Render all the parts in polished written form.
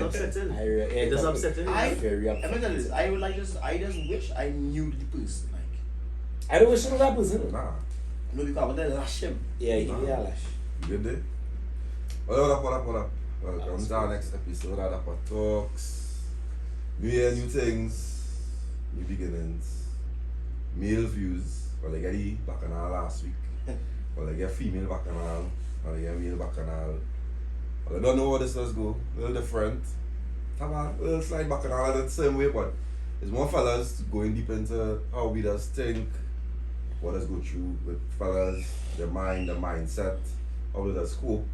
upsetting. It is upsetting. I just wish I knew the person. Like, I don't wish you know that person. Nah. no, because I lash him. Yeah, give me a lash. Good day. What up? Welcome to our next episode of Dappa Talks. New year, new things, new beginnings, male views. Well, I get the bacchanal last week. Well, I get female bacchanal. Well, I get male bacchanal. Well, I don't know how this does go. A little different. Have a little slight bacchanal in the same way, but it's more fellas going deep into how we just think, what does go through with fellas, their mind, their mindset, how they just cope.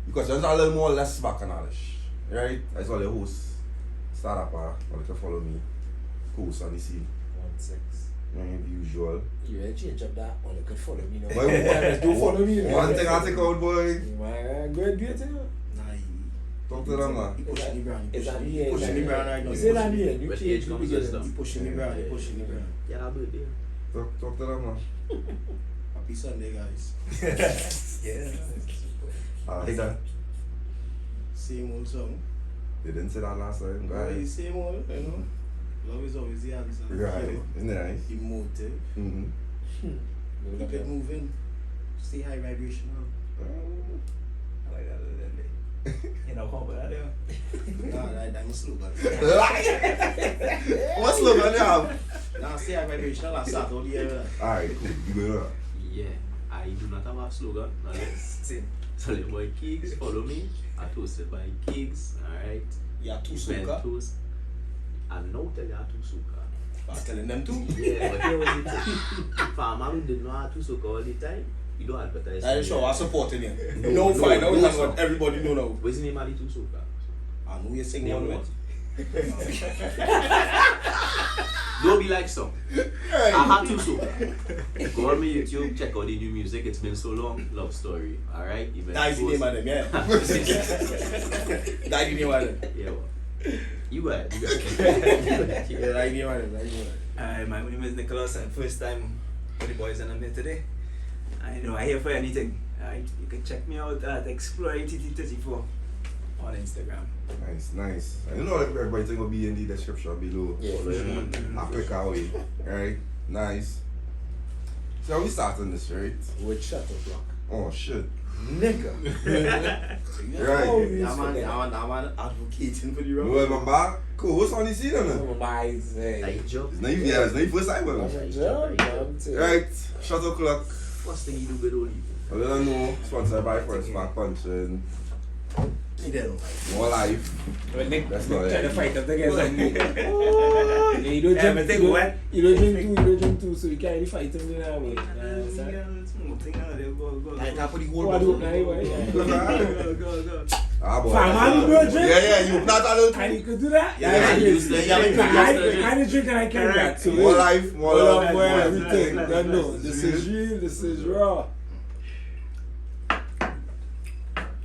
Because there's a little more less bacchanalish, right? I saw the host, start up, or you can follow me, host on the scene. 1-6. The usual. You will change up that one, you could follow me now. Boy, Don't follow me. One thing I take out, boy. Man, go and do it, you know. Talk to them, man. He pushing me brown. Is that He pushing me brown right now. You say that here. You Which change age the comes beginning. wisdom? He pushing me brown. Yeah, I'll do it there. Talk to them, man. Happy Sunday, guys. Yeah. I like that. Same old song. They didn't say that last time, guys. Same old, you know. Love is always the answer. Right. Isn't that nice? Emotive. Mm-hmm. Keep it moving. Stay high vibrational. I like that a little bit. You know, how about that? Nah, that's my slogan. What slogan you have? Nah, stay high vibrational and start all the year. Alright, cool. You going on? Yeah, I do not have a slogan. Same. So the boy Kiegs, follow me. I toasted by Kiegs, alright. Yeah, two Event Soca. toast. And now tell you how to Soca. I'm telling them too. Yeah, but here was the thing. Farmer who did not have to Soca all the time, you don't advertise. I'm sure I'm supporting you. No, No, fine. Now no, that's sir. what everybody know now. What's the name of the two Soca? I know you're singing Name one one. with. Don't be like some. I had to Soca. Go on my YouTube, check out the new music. It's been so long. Love story. Alright? That's the name of them, yeah. That's the name of them. Yeah, well. You got it. Yeah, that's the name of them. Hi, my name is Nicholas, and first time for the boys and I'm here today. I know I'm here for anything. You can check me out at ExploreTT34 on Instagram. Nice. I know everything will be in the description below. Yeah, for sure. A quick away. Alright? Nice. So how we starting this, right? With Shutterflock. Oh shit. Nigga. Right. I'm advocating for the wrong. Well, my back. Cool. What's on the scene then? My eyes, Like job. It's not even first time, man. Right. Shuttlecock. First thing you do with all you. I don't know. Sponsored by First Back Punching. More life. Well, Nick, That's not trying to it. fight up against something. You don't Yeah, drink but they too, wet. you don't drink too, so you can't really fight him in that way. Go. I can't put the whole Go bottle. on, yeah. Go. Ah, boy. Fam, you don't drink? Yeah, you not allowed And to. you could do that? Yeah, I you drink. use the- I drink and I can't that. So More life, more All love. up for everything. Nice. No, this is real, this is raw.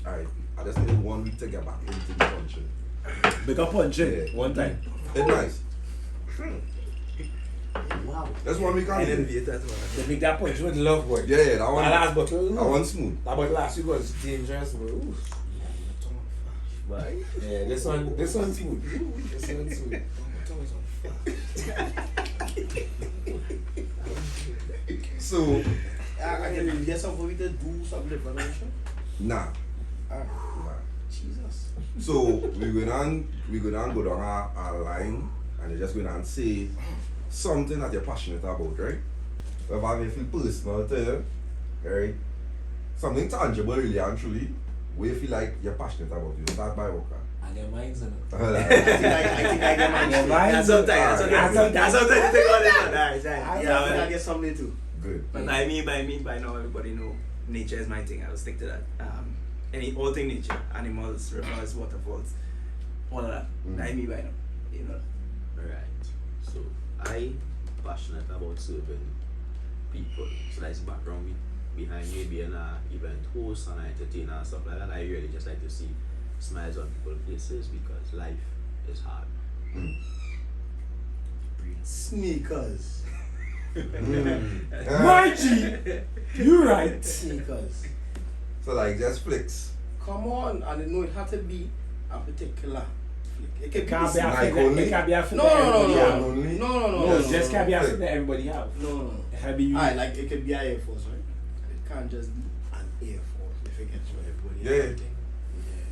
Alright, I just need 1 week to get back into the punching. Big up punching. Yeah. One time. It's nice. Wow. That's 1 week I on didn't it. beat that one. They make that punch with love, boy. Yeah, that That one. last bottle. That one smooth. That bottle last week was dangerous, bro. Ooh. Right? Yeah, this one's smooth. Ooh, this one's smooth. So, I can get something for me to do something different on the show. nah. Ah, Nah. Jesus. So we go down a line and they just go down and say something that you're passionate about, right? If I feel personal to you, right? Something tangible really and truly, where you feel like you're passionate about. You start by worker. And their minds on it. I think I get my Yeah, That's sometimes you think about it. Nice. I get something too. Good. But by now everybody know nature is my thing. I'll stick to that. All thing nature, animals, rivers, waterfalls, all of that. By now, you know. Right. So I passionate about serving people. So that's the background behind me being an event host and an entertainer and stuff like that. I really just like to see smiles on people's faces because life is hard. Sneakers. My G! You right. Sneakers. So like just flicks. Come on, and you know it had to be a particular It It can't be a a Like fit. only? It can't be a fit. No, no, no, everybody no. have. Only? No, Yes. just can't be a Fit. fit that everybody have. No. It had to be unique. Alright, like it could be an Air Force, right? It can't just be an Air Force if it gets what everybody Yeah. is thinking.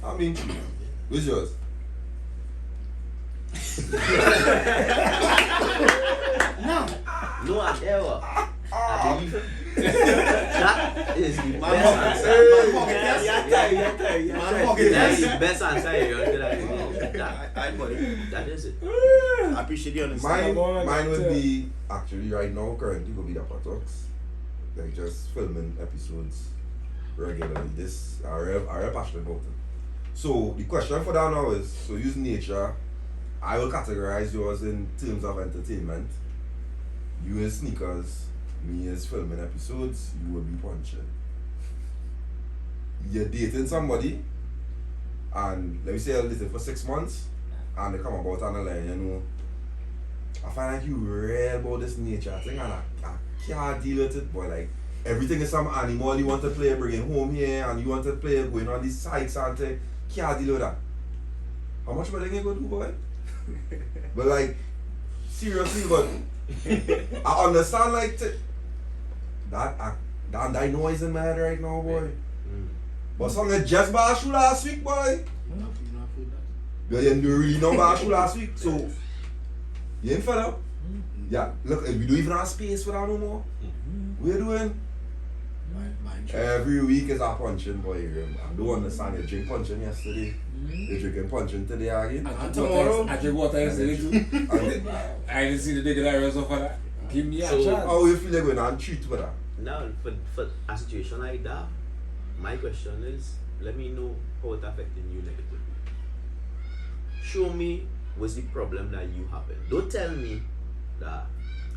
I mean, what's yours? No, I ever. I believe that is the Man, best answer. That's the best answer you could have given. That is it. I appreciate you understand. Mine would be actually right now currently would be Dappa Talks. Like just filming episodes regularly. This I real passionate about it. So the question for that now is, so use nature, I will categorize yours in terms of entertainment. You as sneakers, me as filming episodes, you will be punching. You're dating somebody and let me say you're dating for 6 months and they come about on the line, you know. I find like you real about this nature thing and I can't deal with it, but like everything is some animal you want to play, bringing home here and you want to play going on these sites and thing. Can't deal with that. How much more they gonna go do, boy? But like seriously, but I understand like that noise in my head right now, boy. But something just bad shoe last week, boy. You didn't do really no bad shoe last week, so you ain't fed up. Yeah, look, we don't even have space for that no more. We're doing every week is a punching, boy. I don't understand. You drink punching yesterday. You drinking punching today again. And tomorrow? I drink water yesterday too. I didn't see the declaration of that. Give me a So, chance. How you feel like going on treat with that? Now, for a situation like that, my question is, let me know how it affecting you negatively. Show me what's the problem that you having. Don't tell me that,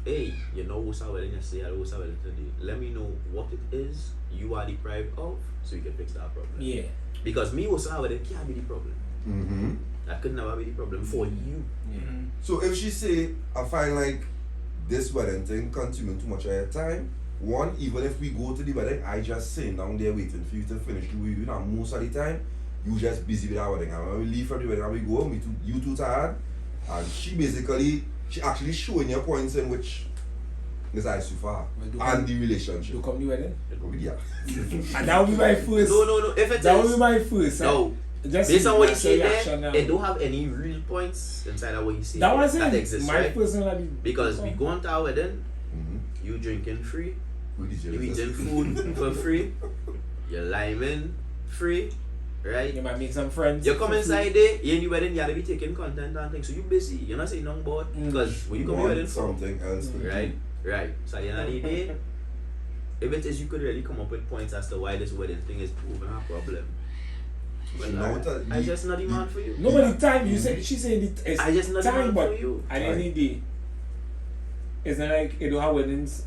hey, you know what's our wedding yesterday, I what's our wedding today. Let me know what it is you are deprived of so you can fix that problem. Yeah. Because me what's our wedding can't be the problem. Mm-hmm. That could never be the problem for you. So if she say, I find like this wedding thing consuming too much of your time, one, even if we go to the wedding, I just sitting down there waiting for you to finish the wedding, and most of the time, you just busy with our wedding. And when we leave from the wedding and we go home, you too tired, and she actually showing your points in which is I so far, and the relationship. You come to wedding? Yeah. And that will be my first. No. If it That will is, be my first. no. Just Based on what you see say reaction there, now. it don't have any real points inside of what you say. That was that it. exists, My right? personality. Because we go on to our wedding, Mm-hmm. you drinking free, Who did you eating food for free, you're liming free, right? You might make some friends. You come inside there, you in the wedding, you gotta be taking content and things, so you busy. You're not saying nothing about because when you come to the wedding for, something else. right. So at the end of the day, if it is you could really come up with points as to why this wedding thing is proving a problem. So Well, now I just not the man for you. Nobody time. You say she said it's I just not the time, man but for you. at the end of the day, it's not like you don't have weddings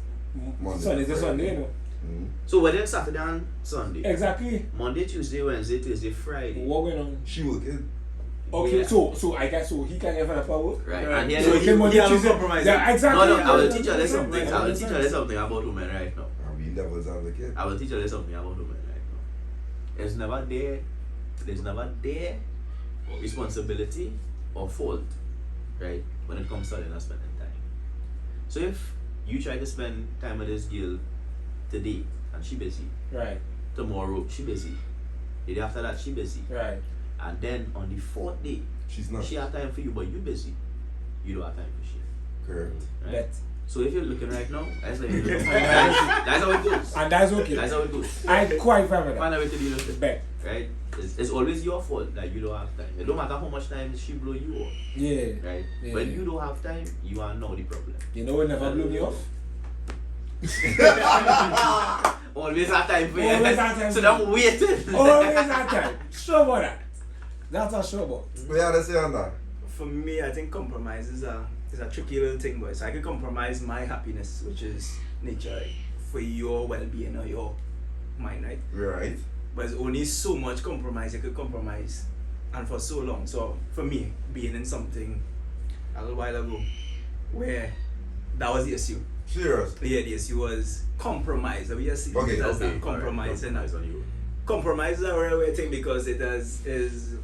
Monday Sunday to to Sunday, you Friday. know. So wedding Saturday and Sunday. Exactly. Monday, Tuesday, Wednesday, Thursday, Friday. What going on? She working. Okay, Yeah. so I guess so he can have a power. Right. And then So you- he can Monday, have a Tuesday. compromise. Yeah, exactly. No, I will teach you a little something. I will Makes teach you a sense. little something about women right now. And we devil's advocate. I will teach you a little something about women right now. There's never there responsibility or fault, right? When it comes to not spending time. So if you try to spend time with this girl today and she busy, Right, tomorrow she busy, the day after that she busy, right. and then on the fourth day She's not. she have time for you but you busy, you don't have time for she. Correct. Right? Bet. So if you're looking right now, that's how it goes. That's how it goes. And that's okay. That's how it goes. I quite fine with Find that. a way to deal with it. Bet. Right? It's always your fault that you don't have time. It don't matter how much time she blow you off. Yeah. Right? Yeah. When you don't have time, you are now the problem. You know what never blew me off? Always have time for you. Always have time So for I'm waiting. Always that time. Sure about that. That's a sure about. What you have to say on that? For me, I think compromise is a tricky little thing, boys. I could compromise my happiness, which is nature, right? For your well-being or your mind, right? Right. But there's only so much compromise you could compromise, and for so long. So for me, being in something a little while ago, where that was the issue. Serious. Yeah, the issue was compromise. We just see Okay, it as okay. a compromise, and Compromise on you. compromise is a real way thing because it is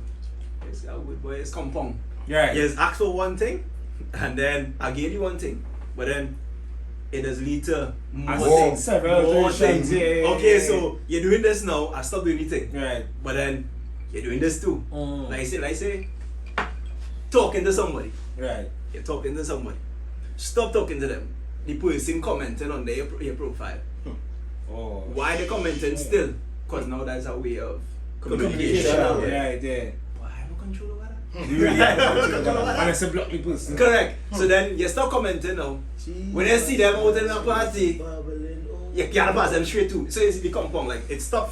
a good boy. It's compound. Right. You just ask for one thing, and then I gave you one thing, but then it does lead to more things. Several things. yeah. Okay, so you're doing this now, I stop doing anything. Right. But then you're doing this too. Mm. Like I say, talking to somebody. Right. You're talking to somebody. Stop talking to them. The person commenting on your profile. Oh. Why they commenting still? Because now that's a way of Communication. communication. Right, yeah. But I have no control over that. You really have control over that. And it's a block the person. Correct. So then you stop commenting now. When you see them out in a party, you can't pass them straight to. So it's become pong. Like it stop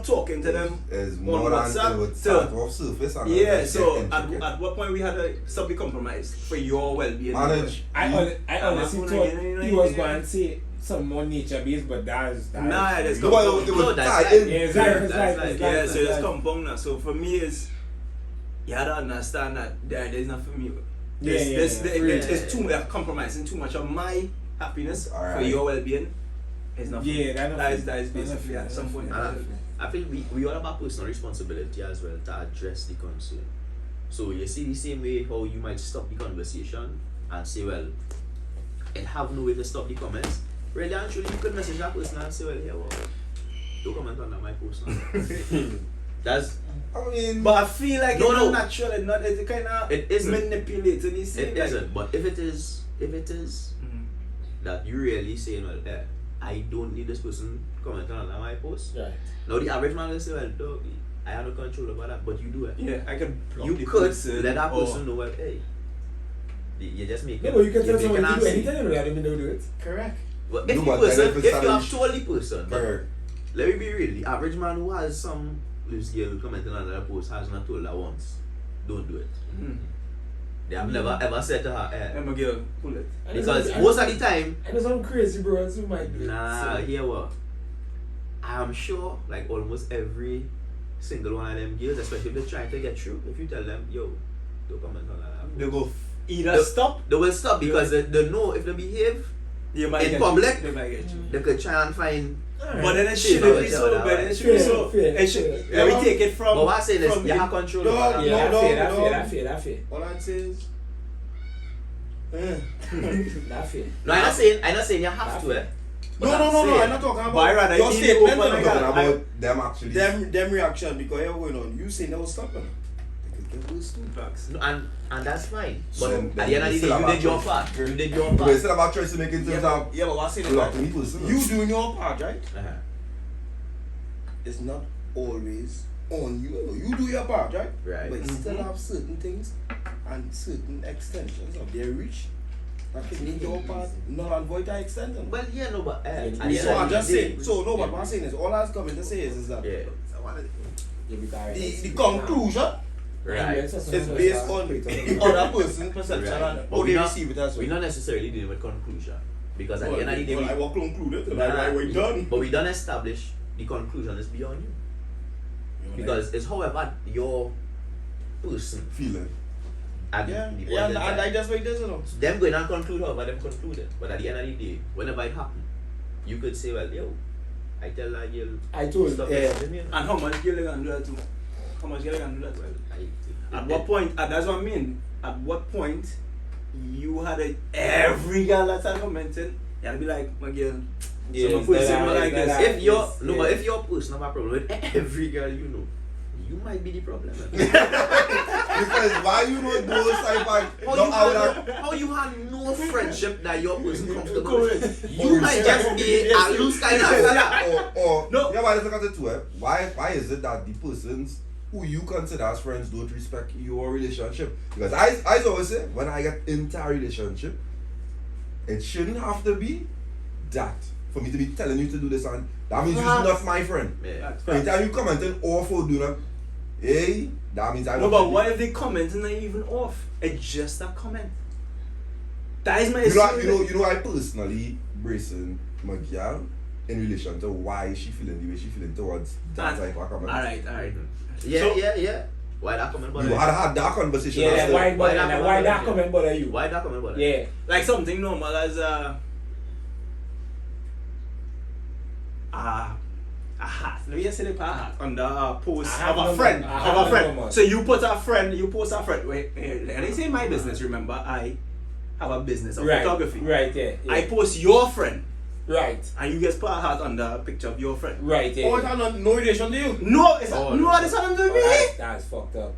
talking to them It's on more than it WhatsApp. would start off surface and Yeah, then so get intricate. at what point we had to stop the compromise for your well-being? Manage. I honestly thought he was going to say some more nature-based, but that's Nah, there's No, compound. it would that's tie in. Yeah, it's like, Yeah, so there's compound now. So for me is you have to understand that there's not for me. It's too much compromising too much of my happiness for Alright. your well-being. It's not. Yeah, that is basically at some point. I feel we all have a personal responsibility as well to address the concern. So you see the same way how you might stop the conversation and say, well, and have no way to stop the comments. Really and truly, you could message that person and say, well, yeah, well, don't comment on that my post now. That's I mean, But I feel like No, it's no. not natural and not it's kind of It isn't. manipulating. You see, it like, isn't. But if it is Mhm. that you really saying, well, I don't need this person commenting on my post. Right. Now the average man will say, well, dog, I have no control over that, but you do it. Yeah, I can. You could let that person know, well, hey, you just make No, it. but you can tell make someone an to do answer. anything, they don't even know do it. Correct. Well, No, if but the then person, if if it's you have told the person, but correct. let me be real, the average man who has some loose girl commenting on another post has not told her once, don't do it. Mm. They have never ever said to her, I'm a girl, pull it. because most of the time, I know some crazy bros who might do it. nah, So, hear what? I'm sure, like almost every single one of them girls, especially if they're trying to get through, if you tell them, yo, don't comment on that. They go either They- stop. They will stop because they know if they behave, You might in get public? You, they might get you. they could try and find. alright. But then it Yeah, shouldn't be yeah, so. yeah, But yeah. it should be so. Fair, It should. fair. Let me take it from. But what I say is, from you the- have control No, over that. Yeah, no, that no. fair. All I'd say is, That fair. No, I'm not saying you have to, eh? But no, I'm no, saying- I'm not talking about But I rather your you statement. open I'm like talking that. about them actually. them reaction because you're going on. You say no stop them. They could get worse too. Facts. No, and that's fine. But Then- at then the end of the you day, still you have did your a part. You did your But part. instead of our choice to make in terms of Yeah, but what's in blocking it? the person. You doing your part, right? Uh-huh. It's not always on you. You do your part, right? Right. But you still have certain things and certain extensions of their reach that can make your part null and void that extension. Well, yeah, no, but at the So end So I'm of the just day, saying. So no, but what I'm saying is all I was coming to say is that yeah, the conclusion right. is based on the other person's perception Right. and But how we they not- receive it as We're well. not necessarily dealing with conclusion because at the end of the day, Well, I we, will conclude it. Nah, We're done. but we don't establish the conclusion is beyond you because it's however your person Feeling. at yeah, the point yeah, in and time. I just wait this, you know. Them going and conclude however them concluded. But at the end of the day, whenever it happen, you could say, well, yo, I tell that girl, I told stop yeah. messaging me. And how much girl you can do that too? How much girl you can do that? Well, At what point? That's what I mean. At what point you had every girl that's commenting, you'll be like, my girl. Yeah, Someone it's put that- something like it's this. that- If you're Yes, no, yeah. but if your person have a problem with every girl you know, you might be the problem. Because why you know those type of How you have no friendship that your person comfortable with? You might just be a loose kind of fella. or No. yeah, but let's look at it too. Why is it that the persons who you consider as friends don't respect your relationship? Because I always say when I get into a relationship, it shouldn't have to be that for me to be telling you to do this, and that means you're not my friend. Yeah. Anytime you commenting awful, do not. Hey, that means I No, want but to be- what if they comment and not even off? It's just a comment. That is my You know, I personally bracing my girl in relation to why she feeling the way she feeling towards that type of comment. Alright. Yeah, So- yeah. Why that comment bother You you? had that conversation. Yeah, after. why that comment bother you? Why that comment bother? Yeah. Like something normal as a hat. Let me just say they put a hat under a post I have of a no friend. man. I have Of a no friend. man. So you post a friend. Wait, and it's in my business, remember, I have a business of photography. Right, yeah. I post your friend, Right. and you just put a hat under a picture of your friend. Right, yeah. Oh, it's not no relation to you. No, it's Oh, no, no. this happened to me. That's fucked up.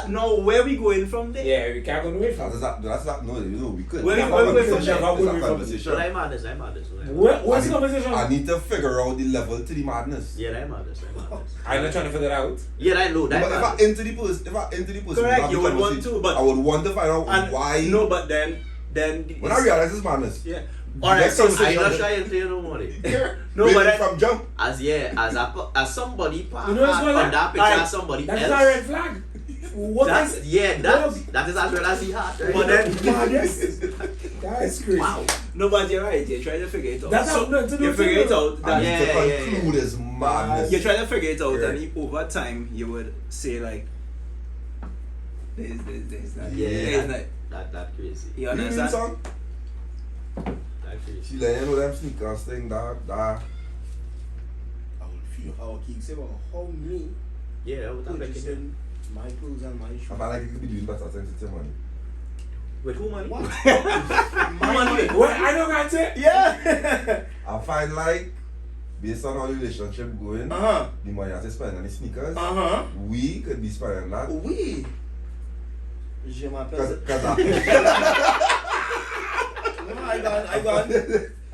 No, where we going from there? Yeah, we can't go away from That's not, no, we could. Where That's we- where we- conversation. where- That's where a we- conversation. So I'm madness. What's the conversation? I need to figure out the level to the madness. Yeah, I'm madness. I'm not trying to figure it out. Yeah, I know. But That if I into the person, Correct, have you the would want conversation, to, but- I would want to find out And why. No, but then When I realize it's madness, yeah. Alright, next so conversation- I'm not trying to say no more. no, wait, but then, from jump. As somebody put You know what's on going on? that picture Alright, of somebody That's else. not a red flag. What That's is that is as well as the heart, right? but then madness? That's crazy. Wow. no, but you're right. You're trying to figure it out. That's so not- no, you figure it out. I That need to Yeah, yeah, conclude is madness. you're trying to figure it out, Yeah. and over time you would say like, there's that. Yeah. There's that. That crazy. You You mean understand? song? That crazy. She letting you know them sneakers thing that. I would feel how Kiegs say about how me Yeah, I would have like it. purchasing my clothes and my shoes. I feel like you could be doing better things with your money. With who money? What? My money. What? I don't got it. Yeah. I find like, based on how the relationship going, Uh-huh. the money I have to spend on the sneakers, Uh-huh. we could be spending that. Oui. Je m'appelle. Because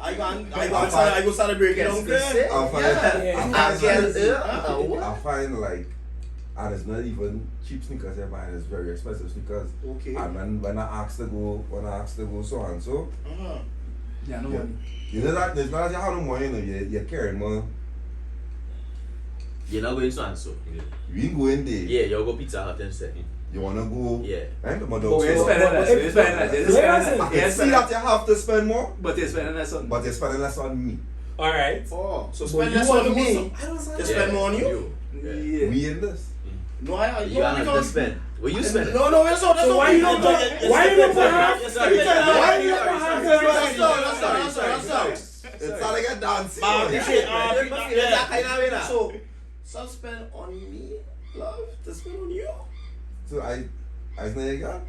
I go celebrate it, Qu'est-ce que uncle. c'est? I find, Yeah. I À quelle find, heure? I find like, and it's not even cheap sneakers they're buying, it's very expensive sneakers. Okay. And when I ask to go so and so, Uh-huh. Yeah, no Yeah. money. you know that there's not as you have no money, you know, you're carrying more. You're not going so and so. You ain't going there. Yeah, you'll go Pizza Hut instead. You wanna go. Yeah. I'm my Oh, dog. you're So spending less. You're spending less. You're spending I less. can You're see spending that you have to spend more, But you're spending less on. but you're spending less on me. All right. Oh, so But spend you less want to on go me. some- I don't You spend more on you? Yeah. We in this. No, I You got don't. to spend. Will you spend it? No, that's not. So why you don't put half? Why you don't put half? Sorry, Why you don't put half? It's not like a dance. So, some spend on me, love, to spend on you. So I say again.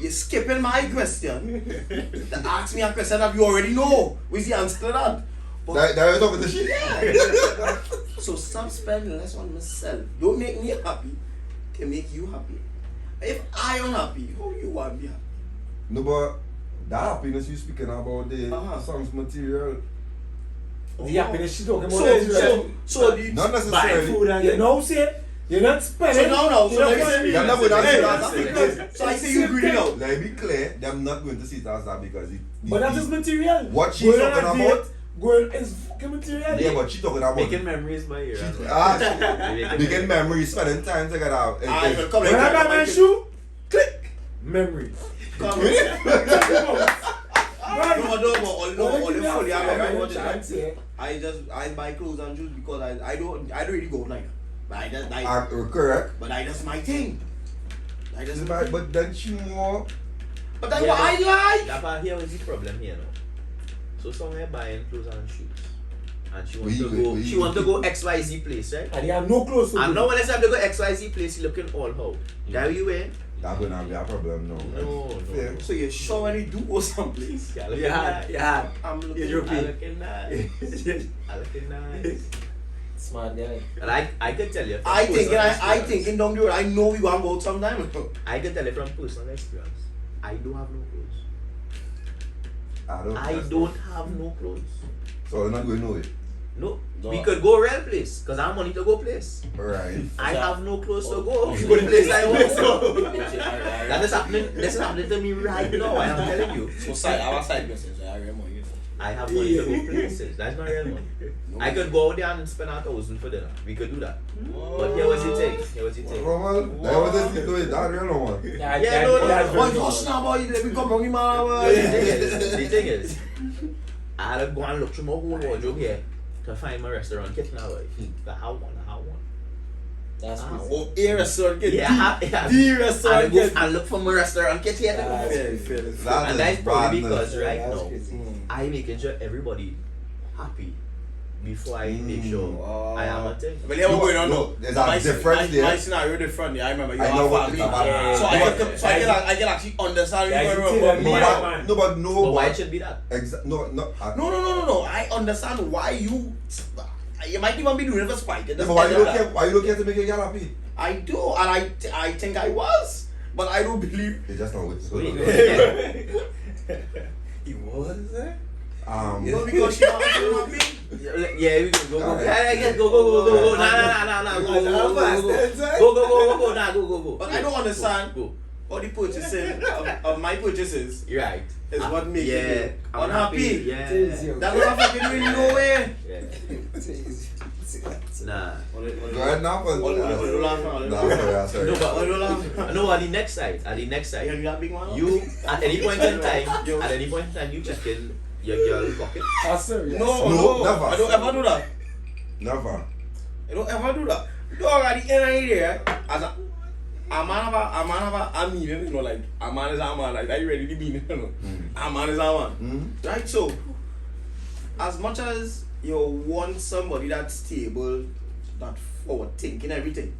You're skipping my question. To ask me a question that you already know. What's the answer to that? But, That we're talking to shit. so some spend less on myself. Don't make me happy to make you happy. If I am happy, how you want to be happy? No, but that happiness you speaking about the songs material. The happiness she talking about. So the Not Buy necessarily. food and you know, see, you're not spending. So now, so let me say, You're not going to see that. so I say you greedy now. Let me be clear, I'm not going to see it as that because But that is material. What she's Going on talking a date, about? Going is fucking material. Yeah, but she talking about Making memories by ear. making memories, spending time together. I will come When I buy my shoe, click. memory. Come. Right. No, Give me a fully. fair chance, yeah. I buy clothes and shoes because I don't really go like that. But Correct. but that's my thing. Like that's But then she more. But that's Yeah, what I like. Dappa, here was the problem here now. So somewhere buying clothes and shoes. And she We- want to go XYZ place, right? And you have no clothes to And do. now when I say I have to go XYZ place, you looking all how. There you in? That's gonna be a problem now. No. Fair. So you're sure when you do go someplace. Yeah, looking Yeah, nice. yeah. I'm looking. You're I joking. looking nice. I looking nice. Smart guy. And I could tell you from I personal experience. thinking down the road. I know we want to go out sometime. I can tell you from personal experience. I don't have no clothes. I That's don't have no clothes. So we're not going nowhere. No. We could go real place because I have money to go place. Alright. I have no clothes to go. Go the place I want to go. That is happening. This is happening to me right now. I am telling you. So our side business. I remember you. I have money to go places. That's not real money. I could go out there and spend 1,000 for dinner. We could do that. But here was the thing. Here was the thing. Roman, that was the thing. That real no one. Yeah, no. Boy, hush now, boy. Let me come bring him out. The thing is, I had to go and look through my whole wardrobe here to find my restaurant kit now. I have one. That's crazy. Oh, a restaurant kit. Yeah, The I restaurant go kit. and look for my restaurant kit here. That's Fair. And that's probably because right That's now crazy. I'm making sure everybody happy. before I make sure I am a thing. But yeah, what's going on No, though? there's a difference there. My scenario different. Yeah, I remember you I know are what family. it's about. So I can actually understand Yeah, what's you going see on. that No, but But why it should be that? No. I understand why you might even be doing it for spite. Yeah, but why you don't care to make a girl happy? I do, and I think I was, but I don't believe. They just not with He was there? No, because she not happy. Yeah, we can go. Alright. Yeah, go. Nah, go. But I don't understand Go. all the purchasing of my purchases You're right. is what makes Yeah, you I'm unhappy. Yeah. That's not fucking doing no way. Yeah. Nah. Go ahead now, but sorry. No, at the next side, You that big one? you at any point in time, you check in your girl pocket. Serious. No, never. I don't ever do that. Never. I don't ever do that. Dog at the end of the day, as a man have a meaning, you know, like a man is a man, like that you ready to be, you know. A man is a man. Right, so as much as you want somebody that's stable, that forward thinking everything.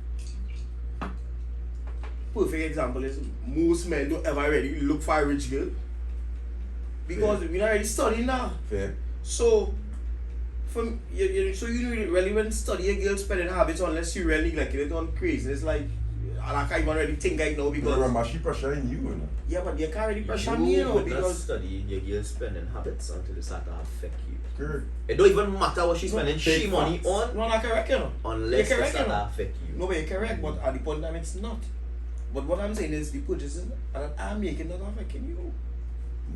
Perfect example is most men don't ever really look for a rich girl. Because we're not really studying now. Fair. So from you really when study a girl spending habits unless you really like it on crazy. It's like I can't even really think right now because Remember, she pressuring you, you know? yeah, but you can't really pressure me, you know, not because study your girl spending habits until it start to affect you. Correct. It don't even matter what she's spending Big she money facts. on no, not correct, you know. unless You're it correct, start you to know. affect you. No, but you're correct, but at the point in time it's not. But what I'm saying is the purchases that I'm making not affecting you.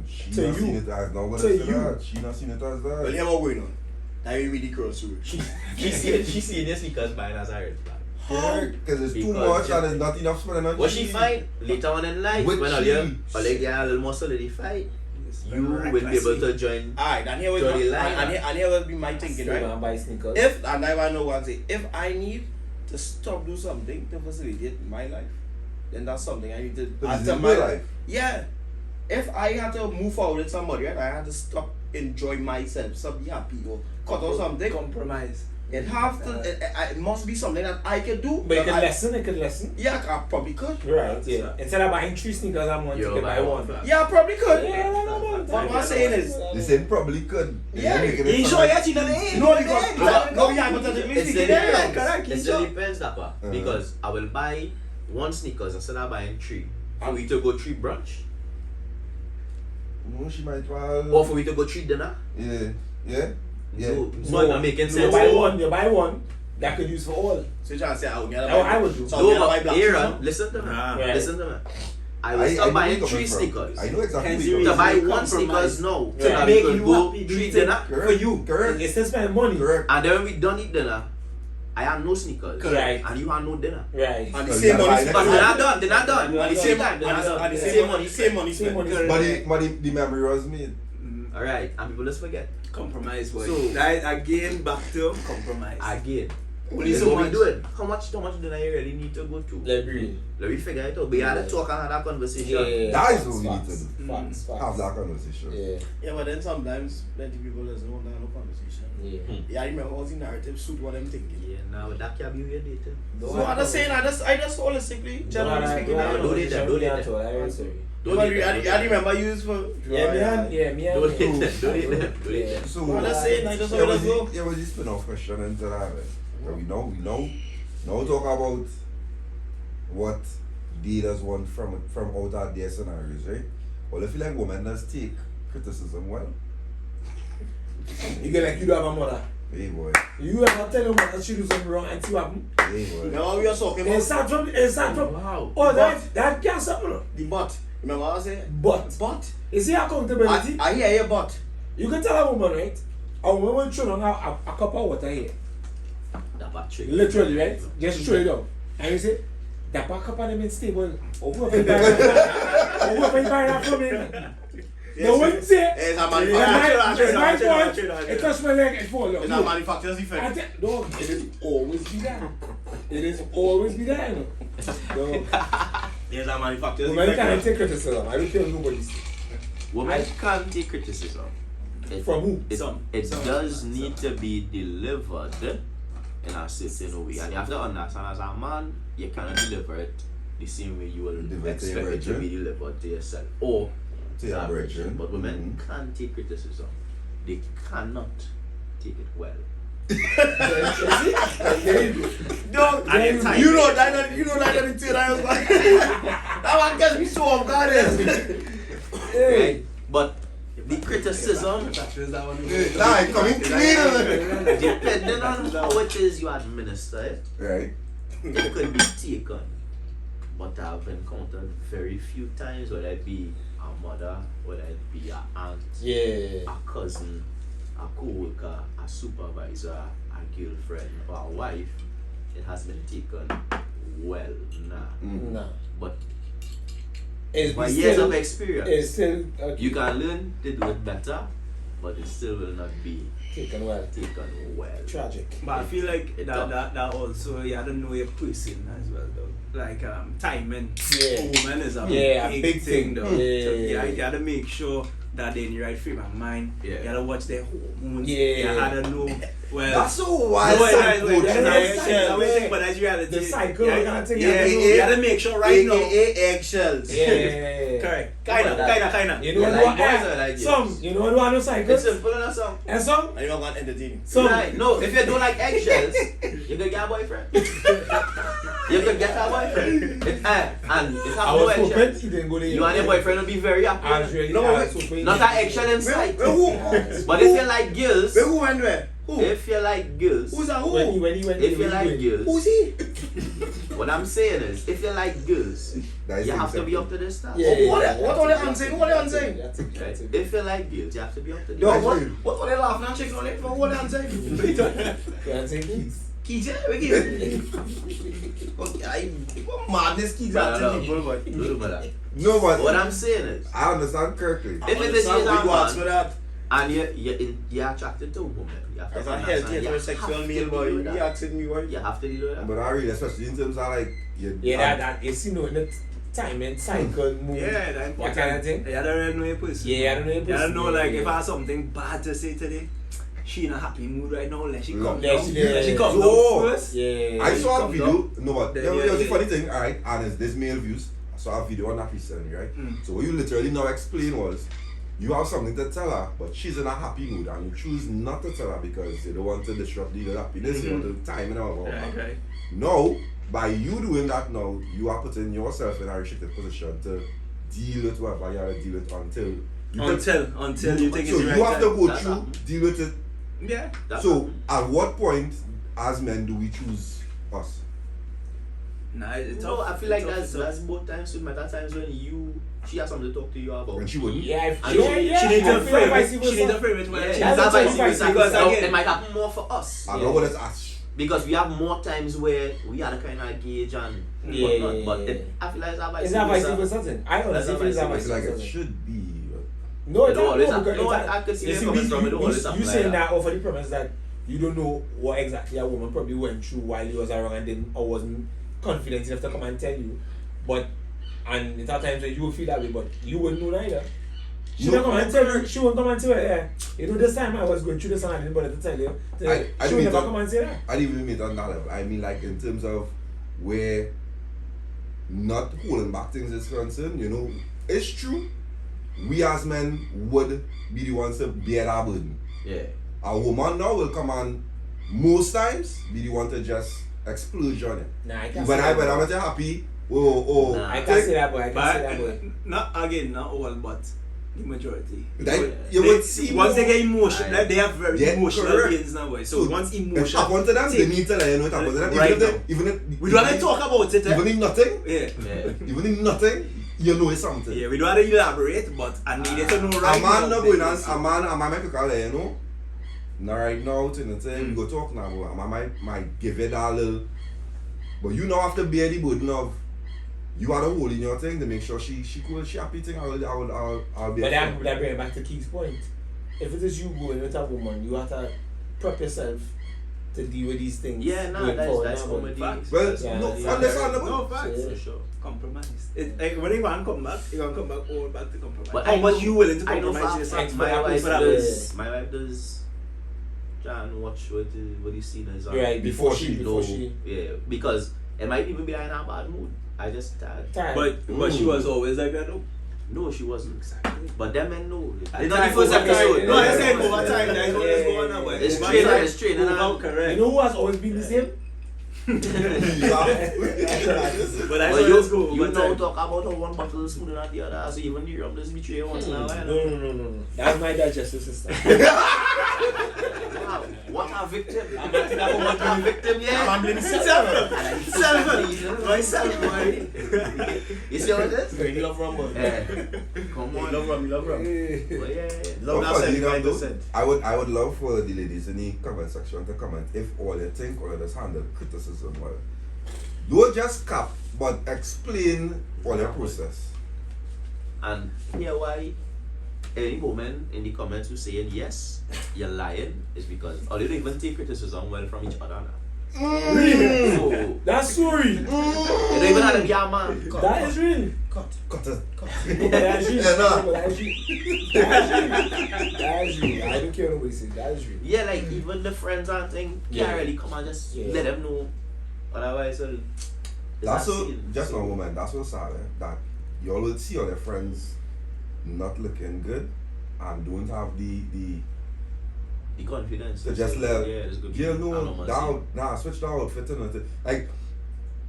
She To not you. seen it as no one To said you. that. She not seen it as Well, that. here's what's going on. That will be the crossover. She see this because buying as a red flag. Because it's too Because much and there's not enough spending on What she find later on in life, With when all cheese. get a little more solidified, you will be able to join. Alright, and here will Johnny be line, and here will be my thinking, Still right? gonna buy sneakers. If and I want to know one thing, if I need to stop do something to facilitate my life, then that's something I need to But after it's my your life. Yeah. If I had to move forward with somebody, right, I had to stop enjoying myself, stop be happy or cut out something. Compromise. It have to it must be something that I can do. But it that could I- lessen. Yeah, I probably could. Right, yeah. Instead of buying 3 sneakers a month, you Yo, can buy one. Yeah, I probably could. Yeah, What I'm saying is, They said probably could. Yeah, They're making You it ain't sound sure like- yet, you know the end. no, because no, yeah, hypothetically It still speaking, yeah. depends. correct, It you still sure? depends, Dappa. Because I will buy 1 sneakers instead of buying 3. For we to go 3 brunch, No, she might well. or for we to go 3 dinner. Yeah. So I'm making You sense. buy one that could use for all. So you're trying to say I would get a That's what I would do. So I would get a No, buy but black shoes, Aaron, no? listen to me. Right. Listen to me. I will stop know buying where 3 you're coming from. sneakers. I know exactly Hence where the you're To coming buy Reason 1 compromise. sneakers now. Yeah. So that Make we could you go happy, 3 do dinner. from. For you. Correct. It's still spending money. Correct. And then when we done eat dinner, I have no sneakers. Correct. And you have no dinner. Right. And the So same you gotta money buy But next they're time. not done. They're not done. And At the the same same time, they're not done. and the Same same money. same money Same money. spent. But the memory was made. Alright, and people just forget. Compromise, boy. So- That again, back to compromise. Again. Only That's so what we much. doing. How much dinner you really need to go to? Library. Let me figure it out. We had a talk and had a conversation. Yeah. That is facts, what we need facts, to do. Facts. Have that conversation. Yeah. Yeah, but then sometimes plenty people doesn't want to have no conversation. Yeah. Yeah, I remember all the narrative suit what I'm thinking. Yeah, now that can't be your dating. So I'm just saying, I just holistically, generally speaking, no, don't do that, don't do that. Don't worry, I remember you used for. Yeah, me and Don't you. hit that. Don't hit that. Don't hit that. So I'm just saying, I just there want was to go. there was this spin-off question into that. So we know. Now talk about what leaders want from out of their scenarios, right? Well, I feel like women does take criticism well. You get like you don't have a mother. Hey boy, You ever tell your mother she do something wrong and see what happen? hey boy. Remember what we were talking It about? start from. Wow. Oh, that can't happen. The butt. Remember what I said? But Butt. you see accountability. I hear your butt. You can tell a woman, right? A woman will throw down a cup of water here. That battery. Literally, right? Just throw it down. And you say, that back up on them in stable. Over if you buy that from me. No one say, It's a it's manufacturer's my defect. fault. It touched my leg, it fall down. It's a manufacturer's I defect. think, dog, it is always be that. It is always be that, you know. Dog. There's a manufacturer's Women can't defect. take criticism. I don't care what nobody say. Women can't take criticism. From who? It Some does man, need to be delivered in a certain way, and you have to understand as a man, you cannot deliver it the same way you will Deliver it to your expect it to brethren. be delivered to yourself or To your brethren. But women can't take criticism. They cannot take it well. Dog, And it's time. you know that the thing I was like, that one gets me so off guard. Right? But the criticism, Nah, it coming clean. depending on how it is you administer it, Right. it could be taken. But I've encountered very few times, whether it be a mother, whether it be an aunt, Yeah. a cousin, a co-worker, a supervisor, a girlfriend, or a wife, it has been taken well. Nah. But It's by still- years of experience, It's still you can learn to do it better, but it still will not be taken well. taken well. Tragic. But I feel like It that also you have to know your person as well though. Like timing Yeah. for women is a Yeah, big thing though. Yeah. So you gotta make sure that they're in the right frame of mind. Yeah. You gotta watch their hormones. Yeah. You gotta know well. That's so wild. No, Psycho. but that's reality. The cycle, Yeah, kind of thing. yeah, You you gotta make sure right now. AKA eggshells. Yeah. Correct. But that- Kinda. You know Yeah, what? like boys are like Some. yes. You know what? No It's cycles. simple enough, some. And some. And you're not going to entertain. Some. Right. No, if you don't like eggshells, you could get a boyfriend. You could get a boyfriend. And if you I have no was hoping eggshells, he didn't go there. you and your boyfriend will be very I was happy. really No, I was wait. hoping. Not an eggshell inside. Who? But if you like girls, Who went where? Who? if you like girls, Who's that? Who? When he went. if you like girls, Who's he? what I'm saying is, if you like girls, That is you have to be acceptable. up to this stuff. What are they answering? What are they answering? That's it. Right? If you like girls, you have to be up to this. Yo, Actually- what are they laughing and checking on it for? What are they answering? That's it. Keys. Keys, yeah, we give. Okay, what madness Keys No, are no, telling me? no, but No, but what I'm saying is, I understand correctly. if it is Understand a what you ask for man that. and you're attracted to a woman, you have to As a understand, healthy you have heterosexual to male deal boy, with he that. asking me why. You have to deal with that. But I really, especially in terms of like, you, Yeah, that is, you know, in the time and cycle move. Yeah, that That important. kind of thing. You gotta really know your person. Yeah, I don't know your You gotta person. know like Yeah. if I have something bad to say today, she in a happy mood right now, let she come Let down. she- Let she come Yo. down first. Yeah. I saw a Come video. down. No, but Then there yeah, was a yeah. funny thing, alright, and it's this male views. I saw a video on that recently, right? So what you literally now explain was, you have something to tell her, but she's in a happy mood, and you choose not to tell her because you don't want to disrupt the happiness, you want the time and all. Right. No, by you doing that now, you are putting yourself in a restricted position to deal with whatever you have to deal with until Until you think so it's the you right have to time. go That's through, happened. deal with it. Yeah. That's So happened. at what point, as men, do we choose us? Nah, it's No, tough. I feel like It's tough. that's both times. So matter times when she has something to talk to you about. When she wouldn't. Yeah, And yeah. She need I to feel frame vice it. versa. She need to frame it well. Yeah, She that's that's what vice I'm versa. saying. Because Now, again- it might happen more for us I know what it's us. because we have more times where we are the kind of gauge and Yeah, whatnot. yeah, But yeah. I feel like it's a vice Is that vice versa. versa thing? I don't know. That's If a it's a vice I vice feel like versa it thing. should be. No, It it's don't not. always No, happen. because No, it's I could see you where see, you're coming from. It don't always happen you like saying that. that over the premise that you don't know what exactly a woman probably went through while you was around and didn't or wasn't confident enough to come and tell you. But and there are times when you will feel that way, but you wouldn't know neither. She No, won't come and tell you. She won't come and tell you. Yeah, you know, this time I was going through this and I didn't bother to tell you. I She mean, will never come and say that. I didn't even mean it on that level. I mean, like, in terms of where not holding back things is concerned, you know, it's true. We as men would be the ones to bear that burden. Yeah. A woman now will come and most times be the one to just explode on it. Nah, I can't When say I that. when I'm not happy, oh, Nah. I can't say that, boy. I can't say that, boy. Not all, but the majority. Like, you would see once they more. get emotional, Aye. they have very Yeah, emotional correct. beings now, boy. So once If emotion, happen to them, they take- need to let you know it happened to them. Right Even if now. they, even if we don't have to talk about it. even if nothing, Yeah. Yeah. even if nothing, you know it's something. Yeah, we don't have to elaborate, but I needed to know A right man now. not going on, a man might call you know. Now right now, to the time we go talk now, but a man might give it that little. But you now have to bear the burden of you are the hole in your thing to make sure she cool, she happy thing. I'll be. But that bring it back to Kiegs' point. If it is you going with a woman, you have to prep yourself to deal with these things. Yeah, nah, going that's forward that's now, but comedy. Facts. Well, Yeah, no, yeah. understandable. No, facts. Yeah. For sure. Compromise. When you want to come back, you're going to come back all back to compromise. But How I much know- you willing to I know compromise for yourself? fact my wife for that does. My wife does. Try and watch what the scene is on. Right, before she Yeah, because it might even be in a bad mood. I just tired. Time. But she was always like that, though. No, she wasn't. Exactly. But them men know. At It's not time, the first over time. episode. No, I said Yeah. over time. That's what is going on. But It's over training, time, it's training, over, and- correct. You know who has always been the same? But that's But what is going you over don't time. talk about how one bottle is smoother than the other, so even the rum doesn't betray once in a while. No. That's my digestive system. Wow, what a victim! What a victim, yeah. I'm blaming self. Myself, boy. You see how it is? You love rum, boy. Come You on. love rum, you love rum. Well, yeah. Love But that you know, 75%. I would love for the ladies in the comment section to comment if all they think or just handle criticism well. Don't just cap, but explain all your process. And here why any moment in the comments who saying yes, you're lying is because or they don't even take criticism well from each other now. So That's so real. you don't even have to be a man. That is real. Cut it. No, but that's real. Yeah, nah. No, but that's real. That is real. I don't care what nobody says. That is real. Yeah, like even the friends and thing Yeah. can't really come and just Yeah. let them know. Otherwise, well, it's That's not so, seen. just So- one moment, that's so sad, that you all will see all their friends not looking good and don't have the the confidence. to just say, let yeah, it's good. you know down, switch the outfit and like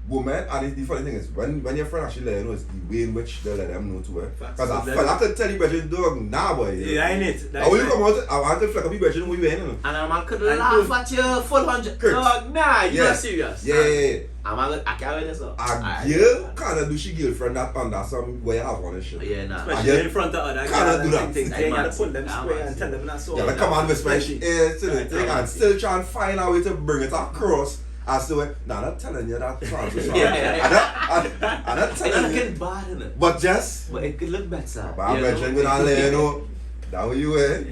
woman, and the funny thing is when your friend actually let you know, it's the way in which they let them know to it. Facts. Because I So feel I could tell you better dog, nah boy. Yeah, I it. And when you come out, I want to flex up you better know who you in. And a man could And laugh could- at you full 100. Kurt. Dog, nah, you're Yeah. not serious. Yeah. I'm a I can't this up. A girl kinda do she girlfriend that under some way you have on the shit. Yeah, nah. Especially Yeah. in front of other Cannot do girls that. and things. I Then you gotta must- put them I square must. and tell them not so. Yeah, but come on, whisper Especially- to the thing and still try and find a way to bring it across as to it. Nah, I'm not telling you that transition. I'm not It's telling you. looking bad, innit? But just, But it could look better. but I'm you mentioning know? gonna let you know that way you wear.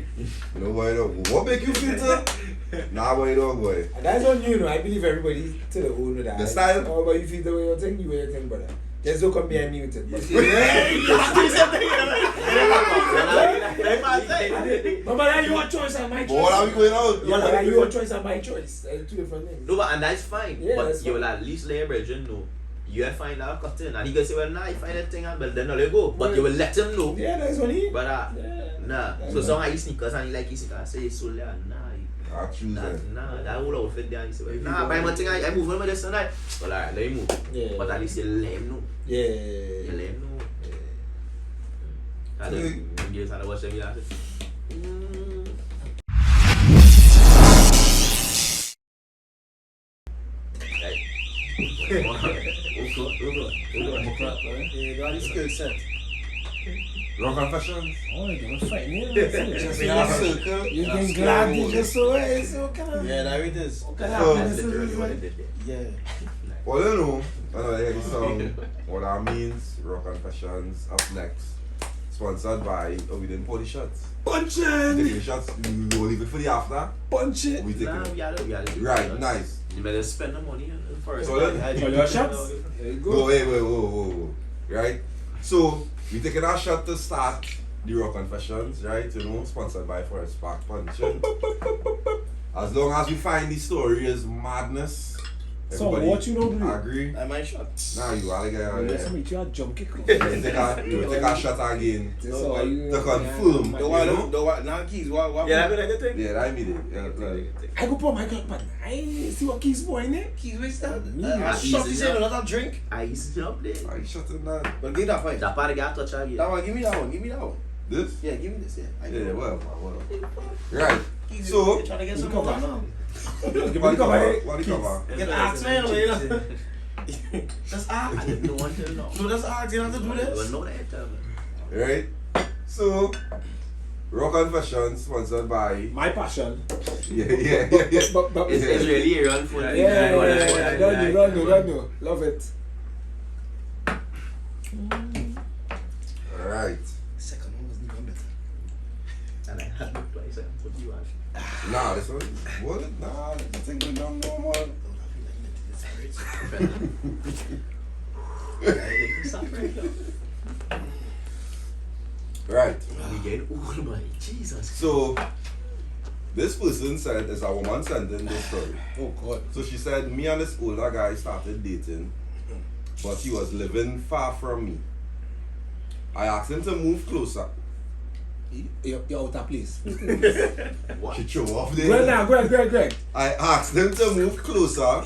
No boy, no. What make you feel to? Nah, boy, don't boy. And that's on you, you know. I believe everybody to the own of that. The style? How about you feel the way you think, you wear your thing, brother. Just don't come behind me with it. No, but that's your choice and my choice. But what are we going out? Yeah, but that's your choice and my choice. Two different things. No, but and that's fine. Yeah, but that's you fine. will at least let your brethren know. You will find out cutting. And he can say, well, nah, you find that thing and well, then I'll go. But you will let him know. Yeah, that's what he. But Yeah. nah. So some of his sneakers and he like his sneakers. Say, so yeah, nah. I choose Nah, it. nah, that whole outfit there. He say, well, nah, buy my thing. I move on with this tonight. Well, alright, let him move. Yeah. But at least you let him know. Yeah. You let him know. And then you just had to watch them. You have to. Yeah, got his skill set. Rock confessions. Oh, you're gonna fight me. Just in a circle. You can glad you just so it's so kind of. Yeah, that it is. That's literally what it did there. Yeah. Well, you know, I know they hear the song. What that means, Rock Confessions up next. Sponsored by, we didn't pour the shots. Punch We it! taking the shots, we'll leave it for the after. Punch it! We taking Nah, it. we had it. Right, nice. You better spend the money first. So let- For your shots? There you Go, go. whoa. Right? So, we taking our shot to start the Rock Confessions, right? You know, sponsored by Forest Park Punching. As long as we find the story is madness, So everybody what you don't do? agree? I might shot. Now you are the guy out Let's there. meet you a junkie. You take a shot again So are you? to confirm. The You one, know? the one, now Kiegs, what? Yeah, that's a good thing. Yeah, that mean it. Yeah, like, I go put my gun, but I ain't see what keeps boy in there. Kiegs, where's that? Yeah, Shot easy is enough. in another drink. I used to up there. I shot in that. But give that fight. That part got touch again. That one, give me that one, give me that one. This? Yeah, give me this, yeah. I Yeah, know. well. Right. Kiegs, So- you're trying to get You some come more back. now. Give me What the the cover, cover? hey, What the Keith. cover? Get asked, man, you know. Just I ask. didn't know until now. No, just ask, you don't have to do Well, this. no, that tell me. Right? So, Rock Confessions, sponsored by. My passion. Yeah. But It's really a run for yeah, it. yeah. Run no. Love it. Alright. Second one was even better. And I Twice, what do you want? Nah, this one. What? Nah, the thing went down no more. Right. We get old, man. Jesus. So, this person said, is a woman sent in this story. Oh God. So she said, me and this older guy started dating, but he was living far from me. I asked him to move closer. You're out of place. She threw off Greg there. now, Greg. I asked him to move closer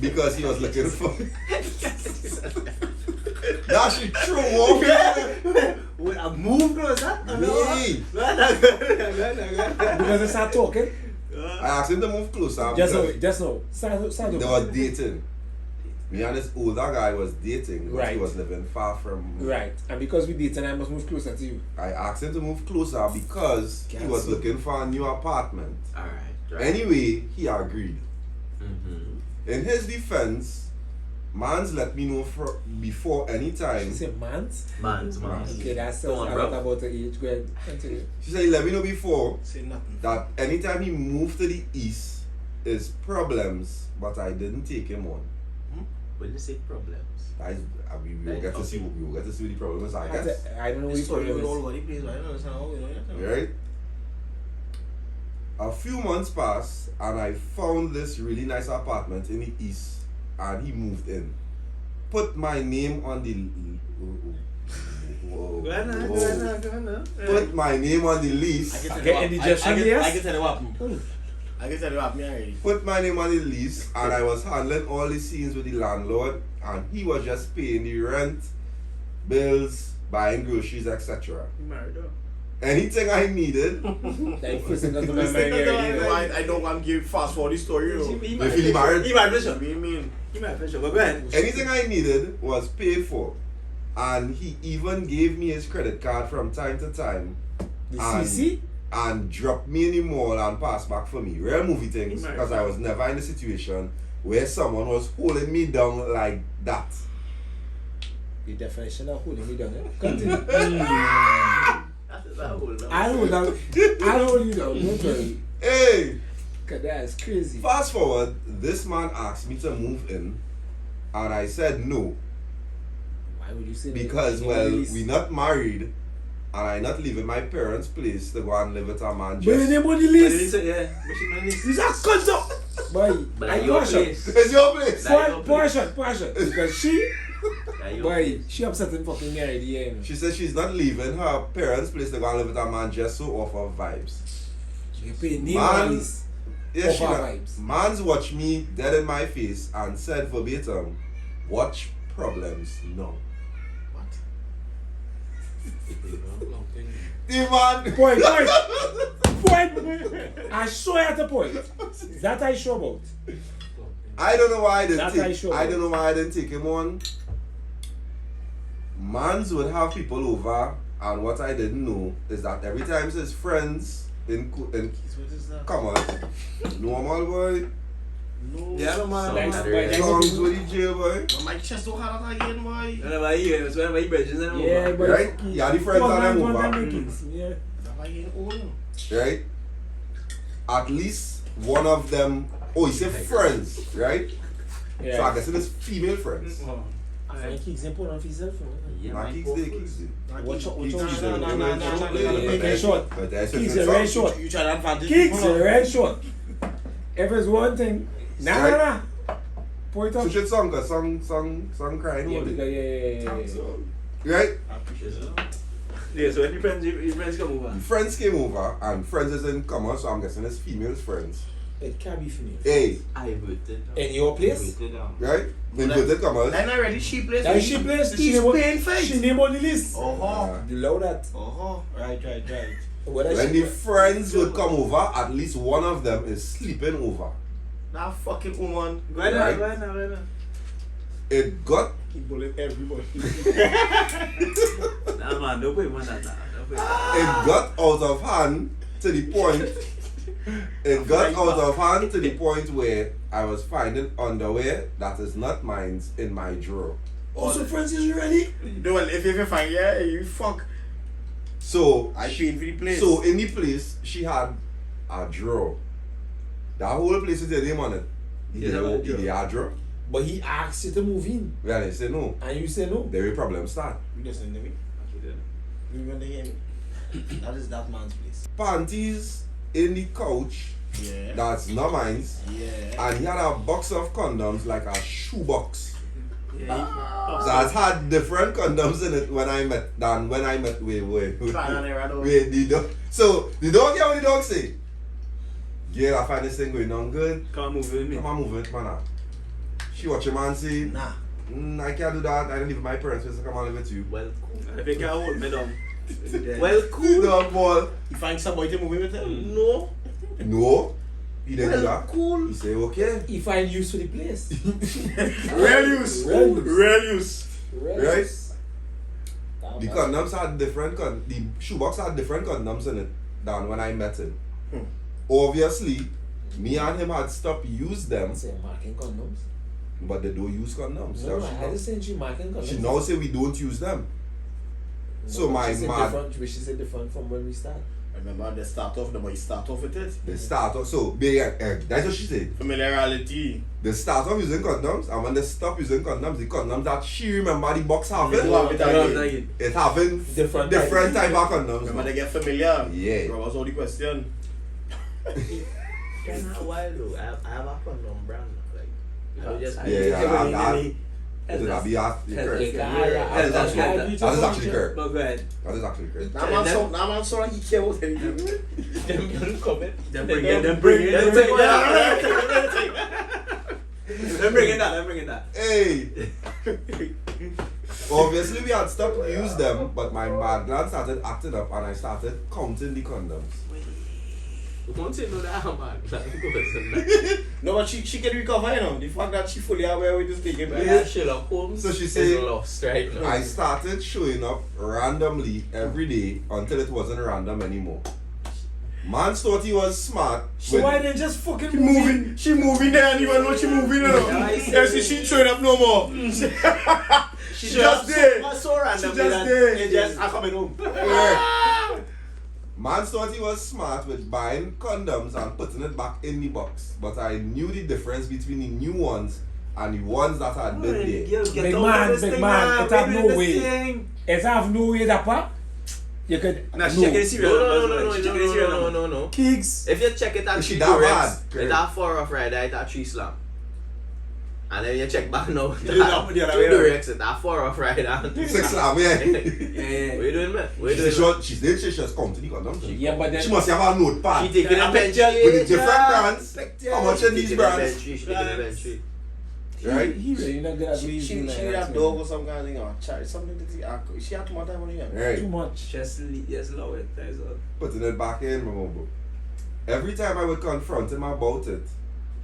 because he was looking for. Now she threw off there. Wait, I move closer? Me. Because they start talking. I asked him to move closer Just because now. Start they were dating. Me and this older guy was dating, but Right. he was living far from me. Right. And because we dating, I must move closer to you. I asked him to move closer because he was Cancel. looking for a new apartment. Alright. Right. Anyway, he agreed. Mm-hmm. In his defense, Mans let me know before any She time. said mans? Man. Okay, that says a Go on, lot bro. about the age. Go ahead. Continue. She said he let me know before Say nothing. that anytime he moved to the east is problems, but I didn't take him on. When you say problems. We will get to see what the problem is, I I guess. I don't know what This story you with all is. over the place, but I don't understand how you know that. Right? A few months passed and I found this really nice apartment in the east and he moved in. Put my name on the Go ahead now. Put my name on the lease. Get indigestion, yes? I can tell you what happened. I can tell you what happened already. Put my name on the lease and I was handling all the scenes with the landlord and he was just paying the rent, bills, buying groceries, etc. You married though. Anything I needed, Like first thing comes to my This mind thing here. doesn't mind. I don't want to give fast forward the story, you know. He if he married, He married for What sure. do you mean? He married for sure. But go ahead. anything I needed was paid for. And he even gave me his credit card from time to time The And- CC? and dropped me in the mall and passed back for me. Real movie things, Right. because I was never in a situation where someone was holding me down like that. The definition of holding me down. Continue. That is a whole lot. I'll hold down. I'll hold you down. Don't worry. Hey! Cause that is crazy. Fast forward, this man asked me to move in, and I said no. Why would you say that? Because, You well, release- we not married, and I not leaving my parents' place to go and live with a man But your just... name on the But he list. said, yeah. But she not list. He's a cunt. Boy, But I at your portion. place. It's your place! That- your Portion. Because she, At your boy, place. she upsetting fucking me already. You know. She said she's not leaving her parents' place to go and live with a man just so off of vibes. You pay name Man. on this. Yeah, Off she her not. vibes. Man's watched me dead in my face and said verbatim, watch problems now. The man... Point. I saw at the point. That I show about. I don't know why I didn't That's how you take. show I it. don't know why I didn't take him on. Mans would have people over, and what I didn't know is that every time his friends in What is that? come on, normal boy, No. Yeah, no man. Like, That's like, right. songs with the J boy, My chest so hard again, boy. Whenever he it's whenever he bridges and yeah, but right? Yeah, the friends One are them man, one over, man Kiegs. Yeah. Am I getting old? right? At least one of them. Oh, he said friends, right? Yeah. So I guess it is female friends. I Kiegs and put on for yourself. Yeah, Nah, man, Kiegs go day, first. Kiegs day. Watch out, watch Nah, out. nah, nah, nah, nah, nah, Yeah, nah, yeah, short. But that's Kiegs just are a very song. short. You try to advantage Kiegs people, are no? very short. If it's one thing, nah. Point up. Such a song, cause song crying Yeah, over because, it. yeah. Right? Yeah, so when your friends come over. Friends came over, and friends is in common, so I'm guessing it's females friends. It can't be female. Hey, I voted. In your place? right? Inverted commas. Then already she plays. That she plays. She's paying face. She name on the list. Oh, You know that. right. Whether When she the friends would come over, at least one of them is sleeping over. That fucking woman. Go ahead Right. now, go ahead now, go ahead now. It got He bullied everybody. Nah man, don't put him on that now. Don't put him on. it got out of hand to the point. It got out of hand to the point where I was finding underwear that is not mine in my drawer. also friends is ready. No, well, if you find, yeah, you fuck. So I paid for the place. So in the place, she had a drawer. That whole place with your name on it. He Yeah, did a drawer. But he asked you to move in, Well, they say no. and you say no. There will problem start. You listen to me. You gonna hear me? That is that man's place. Panties in the couch. Yeah. That's not mine. Yeah. And he had a box of condoms like a shoebox. Yeah, That had different condoms in it when I met wait. Trying on there, I don't. Wait, the dog. So the dog, yeah, what the dog say? Girl, I find this thing going on good. come on, move with me. Come on, move it, man. She watch your man say, Nah. I can't do that. I don't live with my parents, so come on live with you. Well, cool. If you can hold me down. Well, cool. Dog ball. You find somebody to move in with him? No. No. He didn't do that. Cool. He say, okay. He find use for the place. Real use. Real use. Real use. Right? The condoms had different the shoebox had different condoms in it than when I met him. Obviously, me and him had stopped use them, Say marking condoms. but they don't use condoms. No, So I had to send you marking condoms. she now say we don't use them. No, so my which is mad- different, which is different from when we start. Remember, they start off, the boy start off with it. They start off, so that's what she said. Familiarity. They start off using condoms, and when they stop using condoms, the condoms that she remember the box having, You have it again. it having Different type of condoms. Remember they get familiar. Yeah. That was all the question. Kind of wild though. I have a condom brand. Like, I would just. That'd be correct. That That is actually correct. But go ahead. That is actually correct. That man saw like he care about anything. Them come in. Then bring it. Then bring it. Then bring it that. Hey! Obviously, we had stopped to use them, but my mad gland started acting up and I started counting the condoms. Once you know that, man. No, but she can recover, you know. The fact that she fully aware with this thing. Yeah, Sherlock Holmes. So she is said, lost right now. I started showing up randomly every day until it wasn't random anymore. Man thought he was smart. So why they just fucking She moving. She moving there and even know she moving, you know. Yeah, I see. Yeah, she showing up no more. She just there. So random. She just there. They just are coming home. Man thought he was smart with buying condoms and putting it back in the box. But I knew the difference between the new ones and the ones that had been there. Big man, it have no way. It have no way, Dappa. You could. Nah, she check it serious. No. Kiegs. If you check it at Is she 3 that Rex, bad? it at 4 off right, it at 3 slam. And then you check back now, it The other way at 2 around. Rex, it at 4 off right. And 6 slam, yeah. What you doing, man? What you She doing? said she just counted the condoms. Yeah, but then. She must have a notepad She taking a bench. with the different brands. How much in these brands? She taking a bench. Right? He really not good at She reading. need a dog or some kind of thing or a child. Something to see. She had too much time on her. Right. Too much. Just lower it. That is all. Putting it back in, remember. Every time I would confront him about it,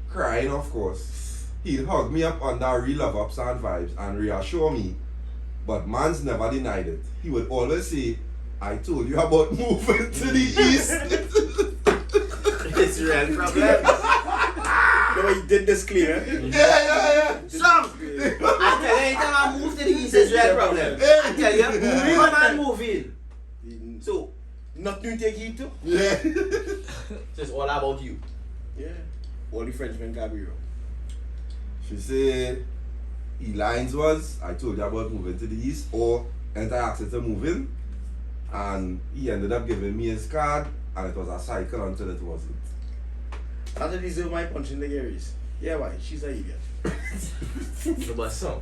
crying of course, he'd hug me up under real love ups and vibes and reassure me. But man's never denied it. He would always say, I told you about moving to the east. It's real problem. No, he did this clear. Yeah. Some! I tell you, anytime I move to the east, it's real problem. I tell you, moving man moving. So, Nothing you take heed to. Yeah. it's all about you. Yeah. All the Frenchmen Gabriel. She said, he lines was, I told you about moving to the east, or and I asked her to move in, and he ended up giving me his card, and it was a cycle until it wasn't. That's what deserve my punch in the Garys. Yeah, why? She's an idiot. No, but some.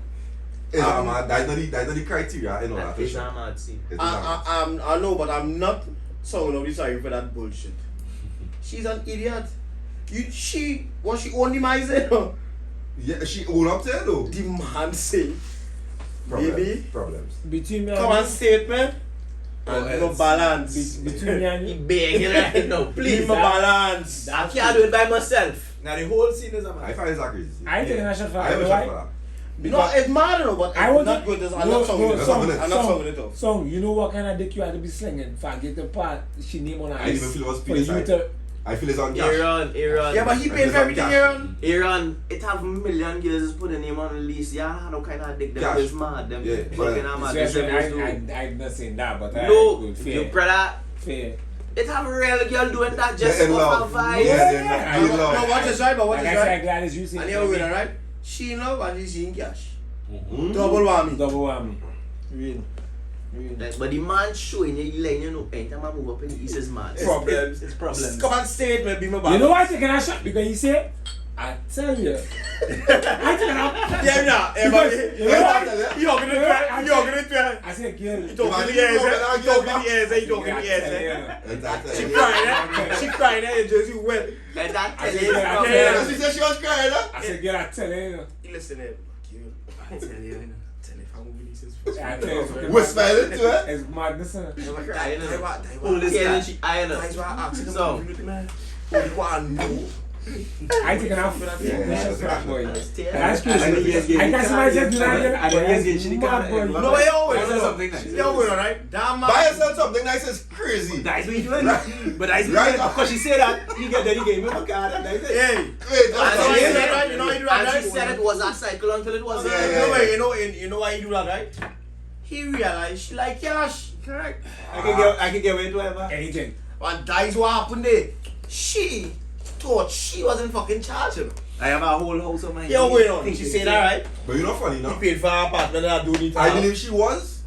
That's not the criteria, you know that. It's not mad, see. It is not. I know, but I'm not sorry for that bullshit. She's an idiot. She own the mice, you know? Yeah, she own up there though. The man say, baby, Problems. Between me and come and say it, man. And give a balance. between me and He you. begging right now, Give please. a balance. I can't do it by myself. Now the whole scene is a I man. find it's crazy. I ain't taking a shot for I have a that. shot for Why? that. No, it's mad, you know, but I I'm want not to- good. I'm No, not songing no, it song. off. I'm not songing it off. Song, you know what kind of dick you had to be slinging for get the part she name on her I didn't even eyes feel it was for you penis. to I feel it's on cash. Aaron. Yeah, but he paid for everything, Aaron. Aaron, it have a million girls just put the name on the list. Yeah, I know kind of dick them Cash. is mad. Them Yeah, fucking well, mad. I'm not saying that, but No, fair. you brother. Fair. It have a real girl doing that just They're in for love. her vibe. Yeah. In love. No, what is right, but what Like is I said, right? glad as you say. And you're winner, right? She in love and she in cash. Mm-hmm. Double whammy. Double whammy. Real. Like, but the man showing you, like, you know, anytime I move up in the east is mad. Problems. It's problems. Come on, say it, maybe my bad. You know why I taking a shot? Because he said, I tell you. I taking a Yeah, nah. Because, you know what? You're gonna try. You're gonna try. I said, girl. You talking in the ears, eh? You talking in the ears, eh? You talking in the ears, eh? She crying, eh? She crying, eh? Jersey wet. And that I tell said, you, girl, I bro. tell you. She said she was crying, huh? I said, girl, I tell you. Listen, eh? I tell you, Tell if I'm moving this. I tell you. Whisper it to her. It's madness. I know. Pull this Yeah, guy. she iron it. That's why I asked him So. to do man. What you want to know? I taking a shot, boy. That's crazy. I know you guys get- I can't see myself do that. I know you guys get shitty Mad, boy. kind of- No, but yo, That's something nice. Yo, alright? Damn, man. Buy yourself something nice is crazy. That's what you doing. Right. But that's Right. because she said that. He get that he gave me a card and that's it. Hey. Wait, That's that's why you And do that, right? You know how you do that, and right? she said it was a cycle until it wasn't. You know why he do that, right? He realized she like cash. Correct. I can get away with whatever. Anything. And that is what happened there. She thought she wasn't fucking charging. I have a whole house of mine. Yo, wait on. She said that, right? But you know funny, He no? paid for her apartment and I don't need to I have. believe she was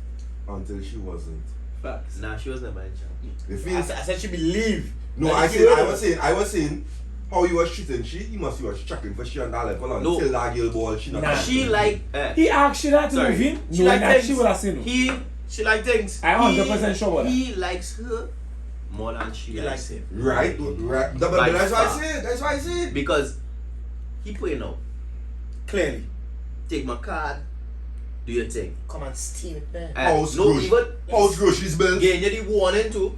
until she wasn't. Facts. Nah, she was never in charge. The I feel. said she believe. No, And I he said, did. I was saying how you was treating she. He must be was checking for she on that level until No. that girl ball she not. Nah. She like, He asked you that to Sorry. move in. She No, like that things. she would have seen. he She like things. I 100% sure about that. He likes her more than she He likes likes him. Right, right. But By that's why I far. said. That's why I said. Because he putting out, Clearly. take my card, do your thing. Come and steam it, man. And House no, groceries. even House groceries bill. getting you the warning too.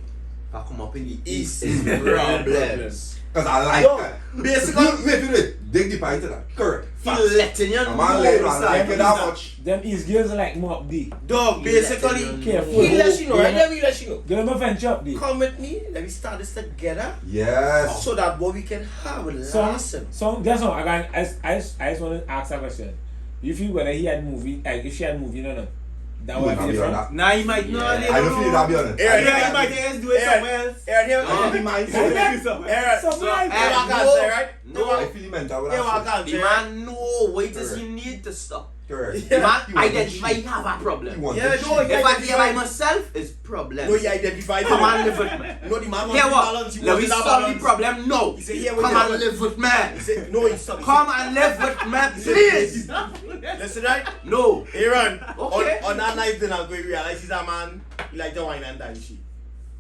If I come up in the east, is problems. Cause I like Yo, that. basically- Wait. Dig deep into that. Correct. He letting you A know. man like sir. it that much. Them East girls are like more up there. Dog, basically, Careful. he let you know, right? Let me let you know. Girl, my friend up there. Come with me, let me start this together Yes. so that what we can have will last. So that's all. I just want to ask a question. You feel whether he had movie, like if she had movie or not? That would be different. Nah, he might not. Yeah. I don't feel that be honest. Yeah, Yeah, he might just do it Yeah. somewhere else. Aaron, here, No. he might Do somewhere. Aaron, Something like here that. what I can say, right? No. I feel he meant that. Here what I can The say. man know what it is you need to stop. Correct. The man He want identify to you have a He problem. want Yeah, to no, cheat. yeah. If I be by myself, it's problem. No, he identified Come it. and live with me. No, the man wants Hear to what? balance. He Let me wants to solve the balance. problem. No. He said, yeah, Come yeah. and live with me. He said, no, he stopped. Come and live with me, please. Listen, right? No. Aaron, Okay. on that night, then I'm going to realize he's a man. He like to wine and dance shit.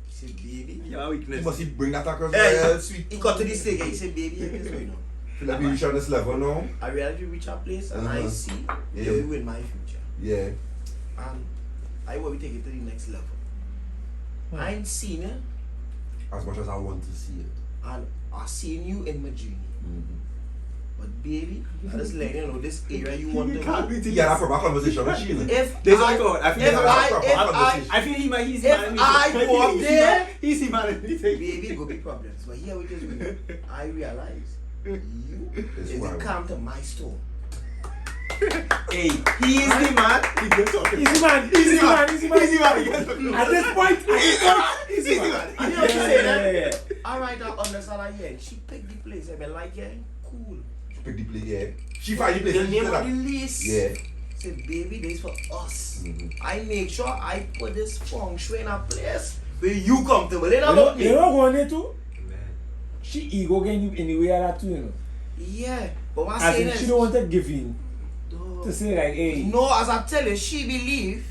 He said, baby. Your weakness. Must he bring that across Hey, the sweet? he got to this stage. He said, baby, here is going on. Feel like we reach on this level now. I realize we reach a place and I Uh-huh. see Yeah. you in my future. Yeah. And I want to take it to the next level. I ain't seen it, As much as I want to see it. and I seen you in my journey. But baby, I just let you know this area you want to go. Yeah, that proper conversation with Sheila. If There's I, like God. I feel if like I, I feel he might. He's If man. I go up there- he's the man. baby, go be problems. But here with this, I realize you It's is the wild. come to my store. Hey, he is the man. He's just talking. Easy man. Easy man. At this point, Easy man. I hear what you say, yeah, eh? yeah. Alright, I understand. I hear. She picked the place. I mean, like, yeah, cool. She pick the play, yeah. She find the place. The she name tell of the her. list. Yeah. Say, baby, this for us. Mhm. I make sure I put this feng shui in a place where you comfortable. It You know, about you me. know going there too? She ego getting you anywhere that too, you know. Yeah, but what I'm As saying in, is, she don't want to give in. Dog. To say like, hey, No, as I tell you, she believe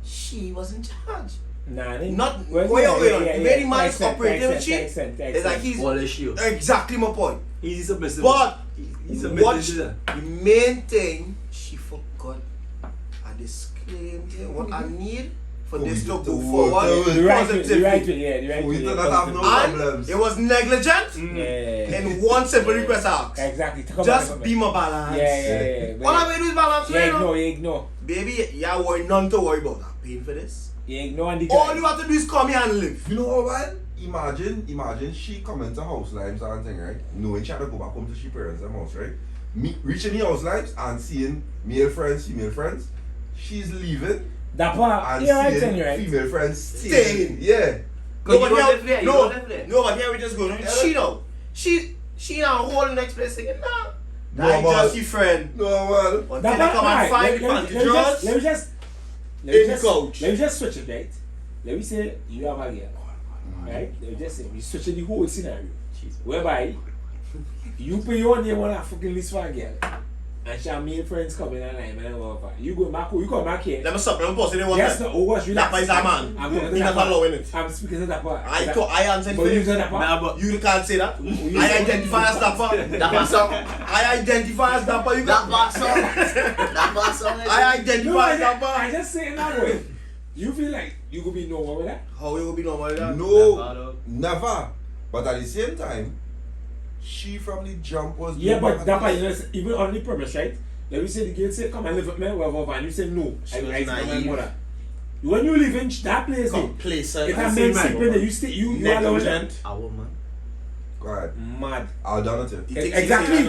she was in charge. nah, they Not well, wait on. The way the man Makes is sense, operating with makes she, sense, makes sense, it's like makes he's All issue. exactly my point. He's submissive. But he's what submissive. to that. the main thing she forgot, I disclaimed here what I need for Oh, this we to did go the forward work. the right way, positively. the right way, yeah, the right We way. do not have no And problems. it was negligent. Yeah. And one simple request I ask. Exactly. to come Just back, be my balance. Yeah. All I will do is balance. Yeah, you know? ignore, ignore. Baby, you worry none to worry about. I'm paying for this. Yeah, ignore and the All you have to do is come here and live. You know what, man? imagine she coming to house lives and thing, right? Knowing she had to go back home to she parents' house, right? Me reaching the house lives and seeing male friends, female friends. She's leaving Dappa, and yeah, I tell seeing you, right? female friends Staying. Yeah. Cause you don't live there, you don't live there. No, but here we just go. She know. She now whole next place saying, nah. No, That ain't man. just your friend. No man. Until they come and find the panty Let drawers. me just In the couch. Let me just switch it, right? Let me say you have a girl, right? Let me just say we switch the whole scenario, whereby you pay your name on a fucking list for a girl, and she have male friends coming and like, man, whatever. You go back, you come back here. Let me stop. Let me pause. They want Yes, that. no, oh gosh, relax. Dappa is a man. I'm talking to He not Dappa. allowing it. I'm speaking to Dappa. I answer But you it. said Dappa. Nah, but You can't say that. you I say- identify as Dappa. Dappa song. I identify as Dappa. You got Dappa song. Dappa song. I No, identify as I Dappa. just say it that way. You feel like you could be normal with that? How you will be normal with that? No, never. But at the same time, she from the jump was Yeah, doing but that. Dappa, you know, even on the premise, right? Let me say the girl say, come and live with me, whatever, and you say no. She I was it's not my naive. mother. When you live in that place, Complacent. if a man sleeping there, you stay, you allow that. Negligent. Our man. Go ahead. Mad. I'll done it too. He thinks Exactly. he's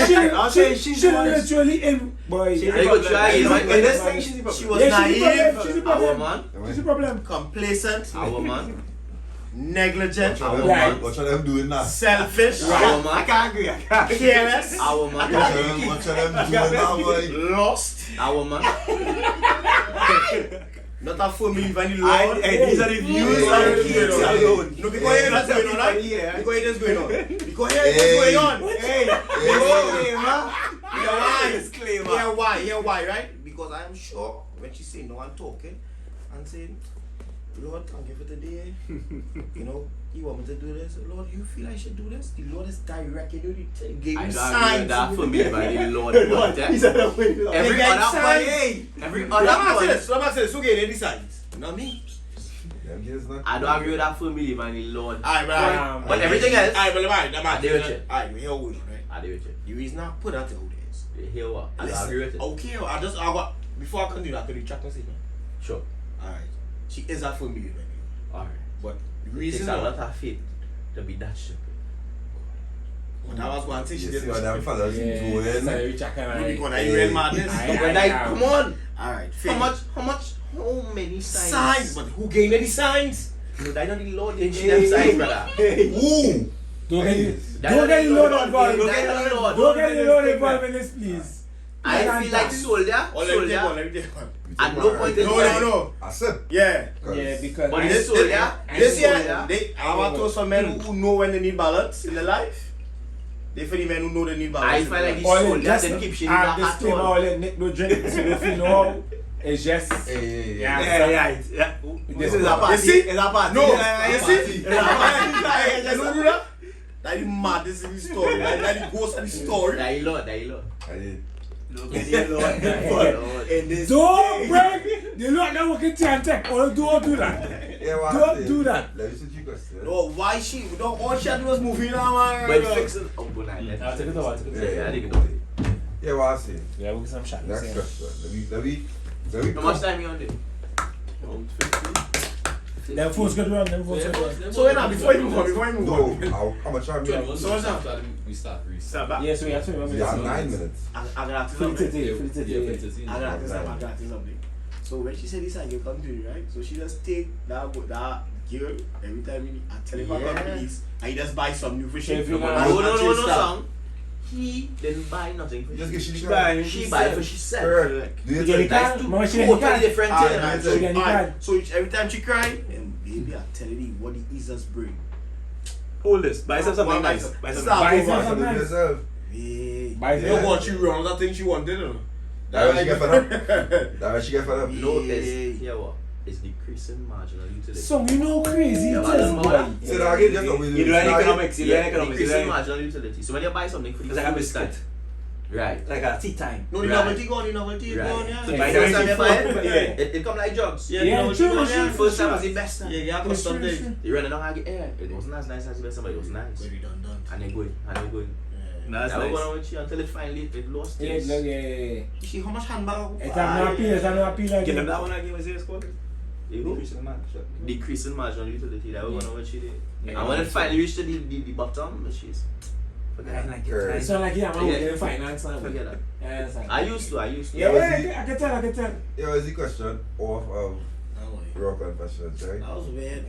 saying So I'll say she she's worse. literally in, boy. She's Are you gonna try it? In this thing, she's the She problem. was Yeah, she's the problem. naive, She's the Our problem. man. She's the problem. complacent, Our man. negligent, What Right. what should them doing now? selfish, Our I man. can't agree. I can't agree. careless, Our man. What should them doing now, boy? lost, Our man. not a family even the Lord. These are the views Hey, of the hey, kids hey, alone. No, because here that's going on, right? Yeah. Because here that's going on. Because here that's going on. Hey, Yeah, why? disclaimer. Yeah, why, right? Because I am sure when she say no and talking and saying, Lord, thank you for today. You know, you want me to do this? Lord, you feel I should do this? The Lord is directing you. He gave I you don't agree with signs. that for me by the Lord. But He said that way. every They get other signs. point. Every Let me other say point. this. Let me say this. Who gave the signs? Not me. Them kids not. I don't agree with that for me by the Lord. Alright, but But everything else. Alright, but I do with you. Alright, we hear what, right? I do with you. The reason I put out there is. You hear what? I don't Listen, agree with it. okay, I got before I continue, I could retract my statement. Sure. Alright. She is a family man. Alright. But the It takes reason a why lot of faith to be that stupid. but that was one thing she You did. see what them fellas Yeah, doing? sorry, we check and You because I- you real madness. But like, come on. Alright, How many signs? But who gave any signs? No, that not the Lord. You ain't them signs, brother. Who? Don't get That don't not get the the Lord Lord. involved. Don't get the Lord. Don't get the Lord involved in this, please. I feel like soldier. Oh, let me take one, let me take one. At no point in time. No. I said. Yeah. Yeah, because But This, soldier. this year, soldier. I want to some men who know when they need balance in their life. They for the men who know they need balance. I in feel their like life. the all soldier just then keep shit in that at disclaimer, all. all that Nick no drink, so if you know, it's just Hey. Yeah. This is a party. You see? It's a party. No, Yeah, you it's a see? party. Hey, you don't do that? That is mad, this is the story. That is ghost of the story. Die Lord. I did. Look at the Lord. In this don't break the Lord that working to and tech. Or don't do that. Yeah, what Don't I say? do that. Let me see you question. No, why she? No, all she had to do was moving now, man. But fix it. Oh, good night. I'll take it over, Yeah, I take it over. Yeah, what I say? Yeah, we'll get some shot. Next question. Let me. How much time you on there? Them phones get run, them phones get run. So, before you move on, No, how much time you have? So what's up? We start reset. Stop back. Yeah, so we have 21 You minutes. have 9 minutes. I got to Free something. today, free today. I got to something. So when she said this, I get come to you, right? So she just take that girl every time I tell her Yeah. come please, and you just buy some new fish. So if you No, want- no, song. He didn't buy nothing for Just you. get she She buy for herself. Correct. Do you You get think? the That's two Mama, she get the totally card. different Alright, things. man, So you get the card. so every time she cry, and baby, I tell you what the Jesus bring. Hold this. Buy some something One nice. buy Buy some Stop. Buy over. some- So do nice. yourself. Hey, Buy you know some- what you wrong? That thing she wanted, you know. That way she get fed up. That way she get fed up. Notice, hear what? It's decreasing marginal utility. So you know crazy Yeah, it but is, that's boy. more- Say that again, just go with You do it. an economics. You do an economics. You do Decreasing an- marginal utility. So when you buy something for the It's like a first time, biscuit. right? Like a tea time. No, the Right. novelty gone, the novelty Right. gone, yeah. So the By first time you buy Yeah. it, it come like drugs. Yeah, Yeah, the novelty true, gone, true. yeah. The first time was the best time. Yeah, yeah, It's for true, something. true. You run along and get it wasn't as nice as the best time, but it was nice. Very done. And you're going, and you're going. That's That was nice. going on with you until it finally it lost Yeah, its. yeah. You see how much handbag? It's not appeal, it's not appeal Give them again. that one again. Was it squad? Decreasing marginal. Decreasing marginal utility. That was one of what she did. Yeah. And when it finally reached the bottom, she's forget I that. like it. Correct. It's not like, yeah, man, Yeah. working in finance now. Forget that. Yeah, I understand. I used to. Yeah, was I can tell. Here is the question off of No way. Raw Confessions, right? That was weird.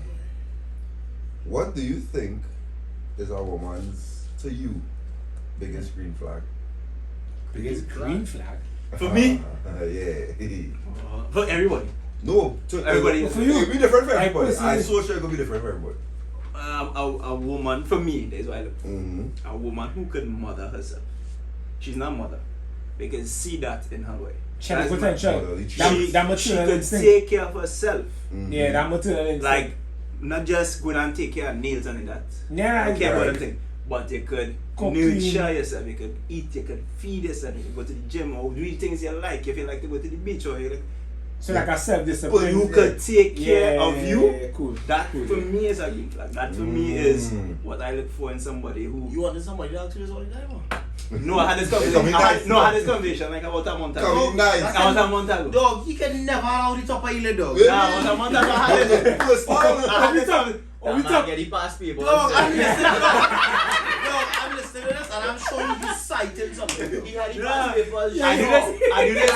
What do you think is a woman's, to you, biggest green flag? Biggest green flag. For me? Yeah. For everybody. No, to Everybody- for you. It'll be different for I everybody. personally- I'm so sure it's gonna be different for everybody. A woman, for me, that's what I look for. Mm-hmm. A woman who could mother herself. She's not mother. We can see that in her way. She has That's potential. Motherly She, traits. That she maternal could instinct. take care of herself. Mhm. Yeah, that maternal instinct. Like, not just go and take care of nails and that. Yeah, I don't care about right. them thing. But you could Cook, nurture yourself, you could eat, you could feed yourself, you could go to the gym or do things you like. If you like to go to the beach or you like, so like a but self-discipline. you could take care of you. Yeah, cool. That cool. for me is a green flag. That for me is Mm. what I look for in somebody who. You want somebody to ask you this all the time, man? No, I had this Coming conversation. nice. I had this conversation like about a month ago. Coming nice. About a month ago. Dog, you can never allow the top of your dog. Yeah. Nah, about a month ago I had this. First time. I had this conversation. That man get the pass paper. Dog, I'm listening to Dog, I'm listening to this and I'm showing you he's citing something. He had the Nah. pass papers. I do this.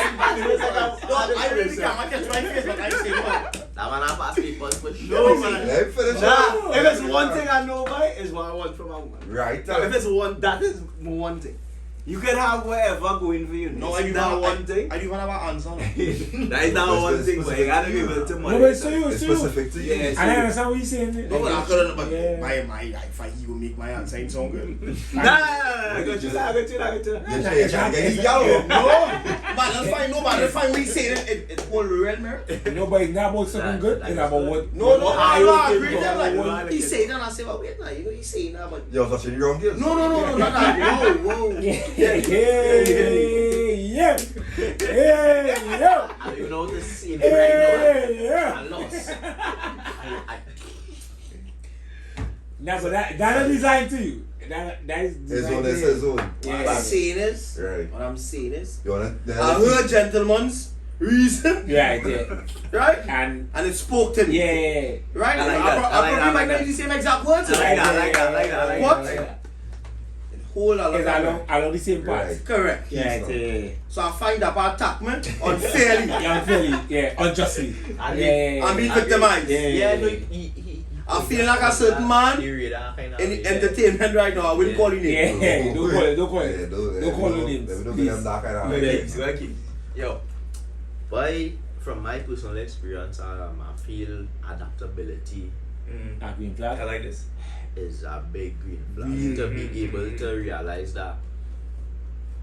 Dog, I really can't catch my face, but I say what? That man have pass papers for sure. No, man. Let me finish Nah, it. if it's one thing I know by, is what I want from a woman. Right. If it's one, that is one thing. You can have whatever going for you. No, It's that one thing. I don't even have an answer. That is not one thing, but you gotta be able to No, money. but it's so you, It's so you. specific to you. Yeah, And I understand what you're saying. No, but I couldn't, but Yeah. my if I you make my answer ain't so good. Nah, I got you. You're trying to get yellow. No, but that's fine. No, but that's fine. We say it whole real man. No, but it's not about something good. It's about what. No, What I I agree with them. what I Like like he it. say that, I say, well, wait, now you know he say that, but You're touching your own girls. no, not that. Whoa. Yeah. I don't even know what to say right now. Yeah. I lost. Now, but that is designed to you. That is His designed own to is you. his own. What Yeah. I'm saying is, Right. what I'm saying is, You wanna? I heard gentleman's reason, Right, yeah. right? And And it spoke to me. yeah. Right? I like I that. I like probably that. might not use the same exact words. I like that. What? Like that. Whole lot It's of along the same path. Right. correct. Yeah, So I find that part attack me unfairly. yeah, unfairly, yeah, unjustly. And Yeah, I'm being victimized. Yeah. Yeah, no, he I feel like a certain man period, kind of, in the entertainment right now. I will call you name. Yeah, don't call it, don't call Yeah, it. don't Don't call no names, Let me don't please. give them that kind of. Yeah. Kiegs, what Kiegs? Yo. But from my personal experience, I feel adaptability Ah, green I flag. like this. is a big green flag. To be able to realize that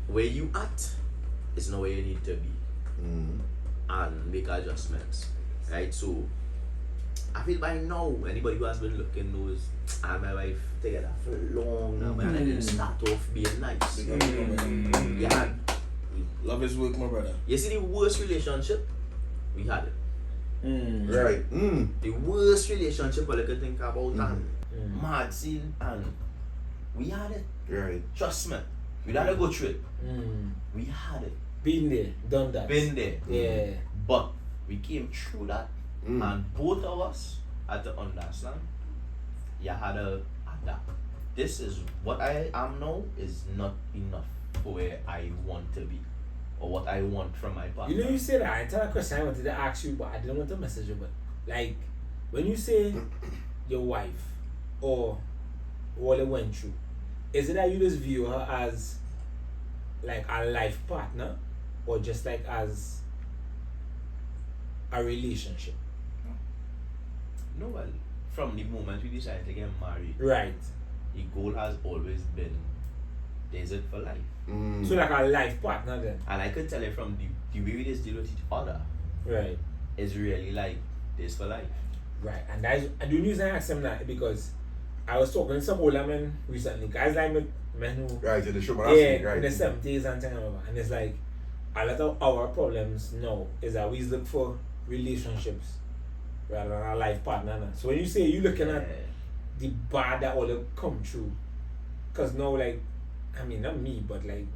where you at is not where you need to be Mm. and make adjustments. Right? So I feel by now anybody who has been looking knows I and my wife together for long now, man. I didn't start off being nice. Yeah. Love his work, my brother. You see the worst relationship? We had it. Right. Mm. The worst relationship I could think about and Mm. mad scene and we had it. Right. Trust me. We had to go through it. Mm. We had it. Been there, done that. Been there. Yeah. But we came through that Mm. and both of us had to understand you had to adapt. This is what I am now is not enough for where I want to be or what I want from my partner. You know, you say that. I tell a question I wanted to ask you, but I didn't want to message you. But like, when you say your wife or what it went through, is it that you just view her as like a life partner, or just like as a relationship? No, well, from the moment we decided to get married, Right. the goal has always been there's it for life. Mm. So like a life partner then. And I could tell you from the way we just deal with each other Right. is really like this for life. Right. And that's and the reason I asked him that because I was talking to some older men recently, guys like men who Right. In the show, yeah, right. in the 70s and things like that. And it's like a lot of our problems now is that we look for relationships rather than a life partner now. So when you say you looking at the bad that all have come through, because now like I mean not me but like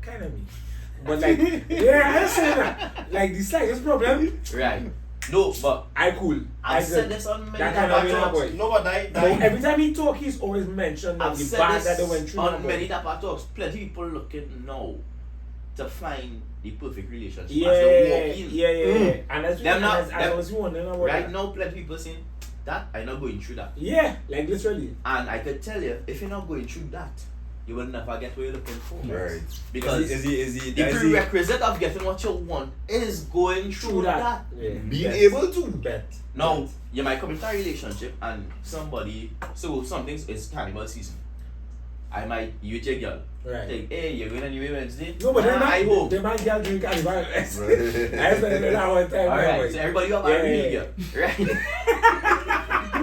kind of me, but like yeah I say that like the slightest problem Right. No, but I cool. I've I said good. this on many That kind Dappa of talks. boy. No, but that No, every time he talk, he's always mentioned I've the said bad that they this went through. on many Dappa talks. Plenty people looking now to find the perfect relationship Yeah, as they walk in. yeah. And that's Them not- I them- was wondering about Right that. now, plenty people saying that I'm not going through that. Yeah, like literally. And I could tell you, if you're not going through that, you will never get what you're looking for. Right. Because is he the prerequisite of getting what you want is going through that. Yeah. Being Bet. able to. Bet. Now, you might come into a relationship and somebody, so some things is carnival season. I might, you with your girl. Right. Like, hey, you're going anywhere Wednesday? No, but Nah, I home. they might girl drink carnival. I said that one time. Alright, so everybody you have a real girl. Right?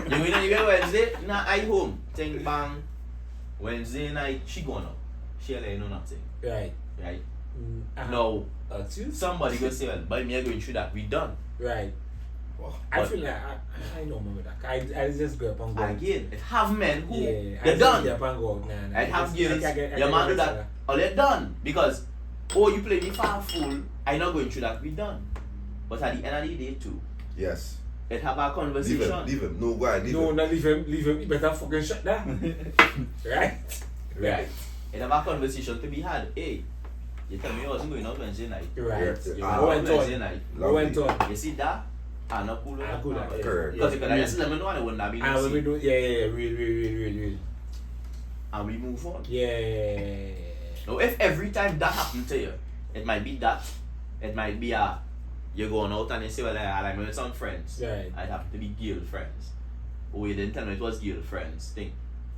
You going anywhere Wednesday? Nah, I home. Think bang. Wednesday night, she gone out. She let you know nothing. Right. Right? Uh-huh. Now, That's you. somebody go say, well, but me are going through that. We done. Right. I But- feel like I know remember that. I just go up and go. Again, it have men who Yeah, they're done. Go up and go. Nah. I have girls, I your man do that, or they're done. Because, oh, you play me for a fool, I not going through that, we done. But at the end of the day too, Yes. it have a conversation. Leave him. No, go ahead, leave No, him. not leave him. Leave him. You better fucking shut that. Right. Right. It have a conversation to be had. Hey, you tell me I wasn't going out Wednesday night. Right. Yeah. You I went went out Wednesday on. night. I went on. You see that? I'm not cool with I'm that. good at it. Correct. Because if I just let me know, I wouldn't have been And when we see. do, yeah, real. And we move on. Yeah. Now, if every time that happened to you, it might be that. It might be you're going out and you say, well, I'm with some friends. Right. I'd have to be girlfriends. Oh, you didn't tell me it was girlfriends thing.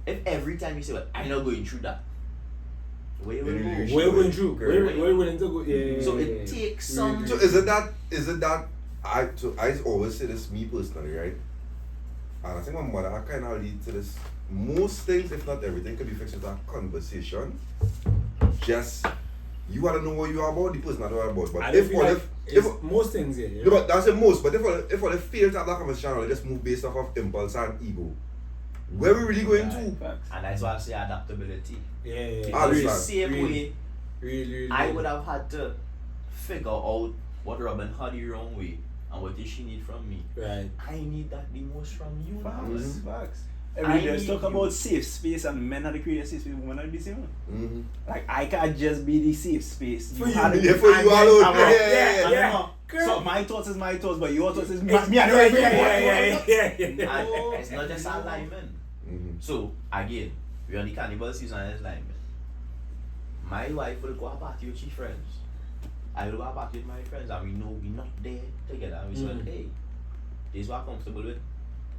If every time you say, well, I'm not going through that, where you will Then you go? We're going through. Correct. We're willing to go. Yeah. So it takes some. So is it that I always say this me personally, right? And I think my mother kind of lead to this. Most things, if not everything, can be fixed with a conversation. Just you gotta know what you are about, the person not what about. But I if feel what like if it's most things, yeah. no, but that's the most. But if what if fail to have that conversation, or just move based off of impulse and ego, where we really going to? And that's why I say adaptability. Yeah. Ah, The listen. same way Really. I would have had to figure out what Robin had the wrong way and what does she need from me. Right. I need that the most from you. Facts. man. Every day I let's talk need you. about safe space and men are the creating safe space, women are the same one. Mm-hmm. Like I can't just be the safe space. For you, had it. yeah, for you And then alone. I'm Yeah, like, yeah, I yeah. know. Girl. So my thoughts is my thoughts, but your thoughts is me. It's- Me and the yeah. And it's not just alignment. Mm-hmm. So again, we're on the carnival season and it's alignment. My wife will go to a party with her friends. I will go to a party with my friends and we know we're not there together. And we say, Mm. hey, this is what I'm comfortable with.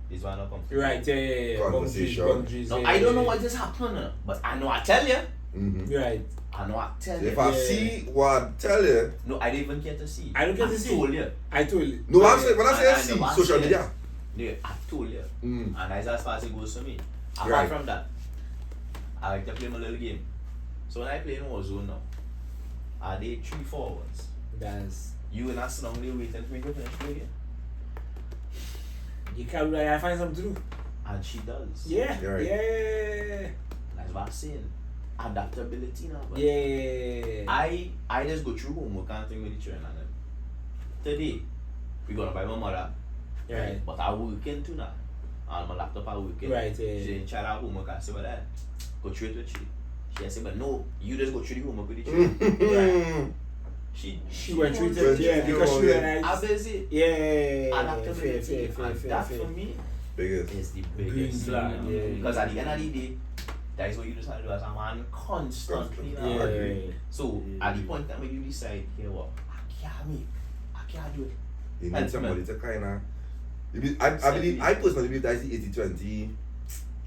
This is what I'm not comfortable Right. Yeah. Conversation. Boundaries, with. yeah, Now, I don't know yeah. what is happening, but I know I tell you. Mm-hmm. Right. I know I tell So you. if I Yeah. see what I tell you, No, I don't even care to see. I don't care to see. told you. I told you. no, I'm saying when I And say I see know what social I media. Yeah, I told you. Mm. And that's as far as it goes for me. Apart Right. from that, I like to play my little game. So when I play in Warzone now, are they 3 forwards? That's You and us long waiting for me to finish playing. you can't. I find something to do. And she does. Yeah. You're right. Yeah. That's what I'm saying. Adaptability now. But Yeah. I just go through homework and thing with the children and them. Today, we're gonna buy my mother. Right. But I working too now. And my laptop I working. Right, yeah. She didn't try that homework. I said, well, that go through it with she. She said, but no, you just go through the homework with the children. Mm-hmm. She went through Well, it. Yeah. you Because she know, realized. I busy. Yeah. Adaptability. Fair. And that for me Biggest. is the Green biggest flag, thing. yeah. Because at the end of the day, that is what you just have to do as a man constantly. now. Yeah. agree. So at the point that when you decide, here what, I can't do it. You need And- somebody to kind of. I personally believe that's the 80-20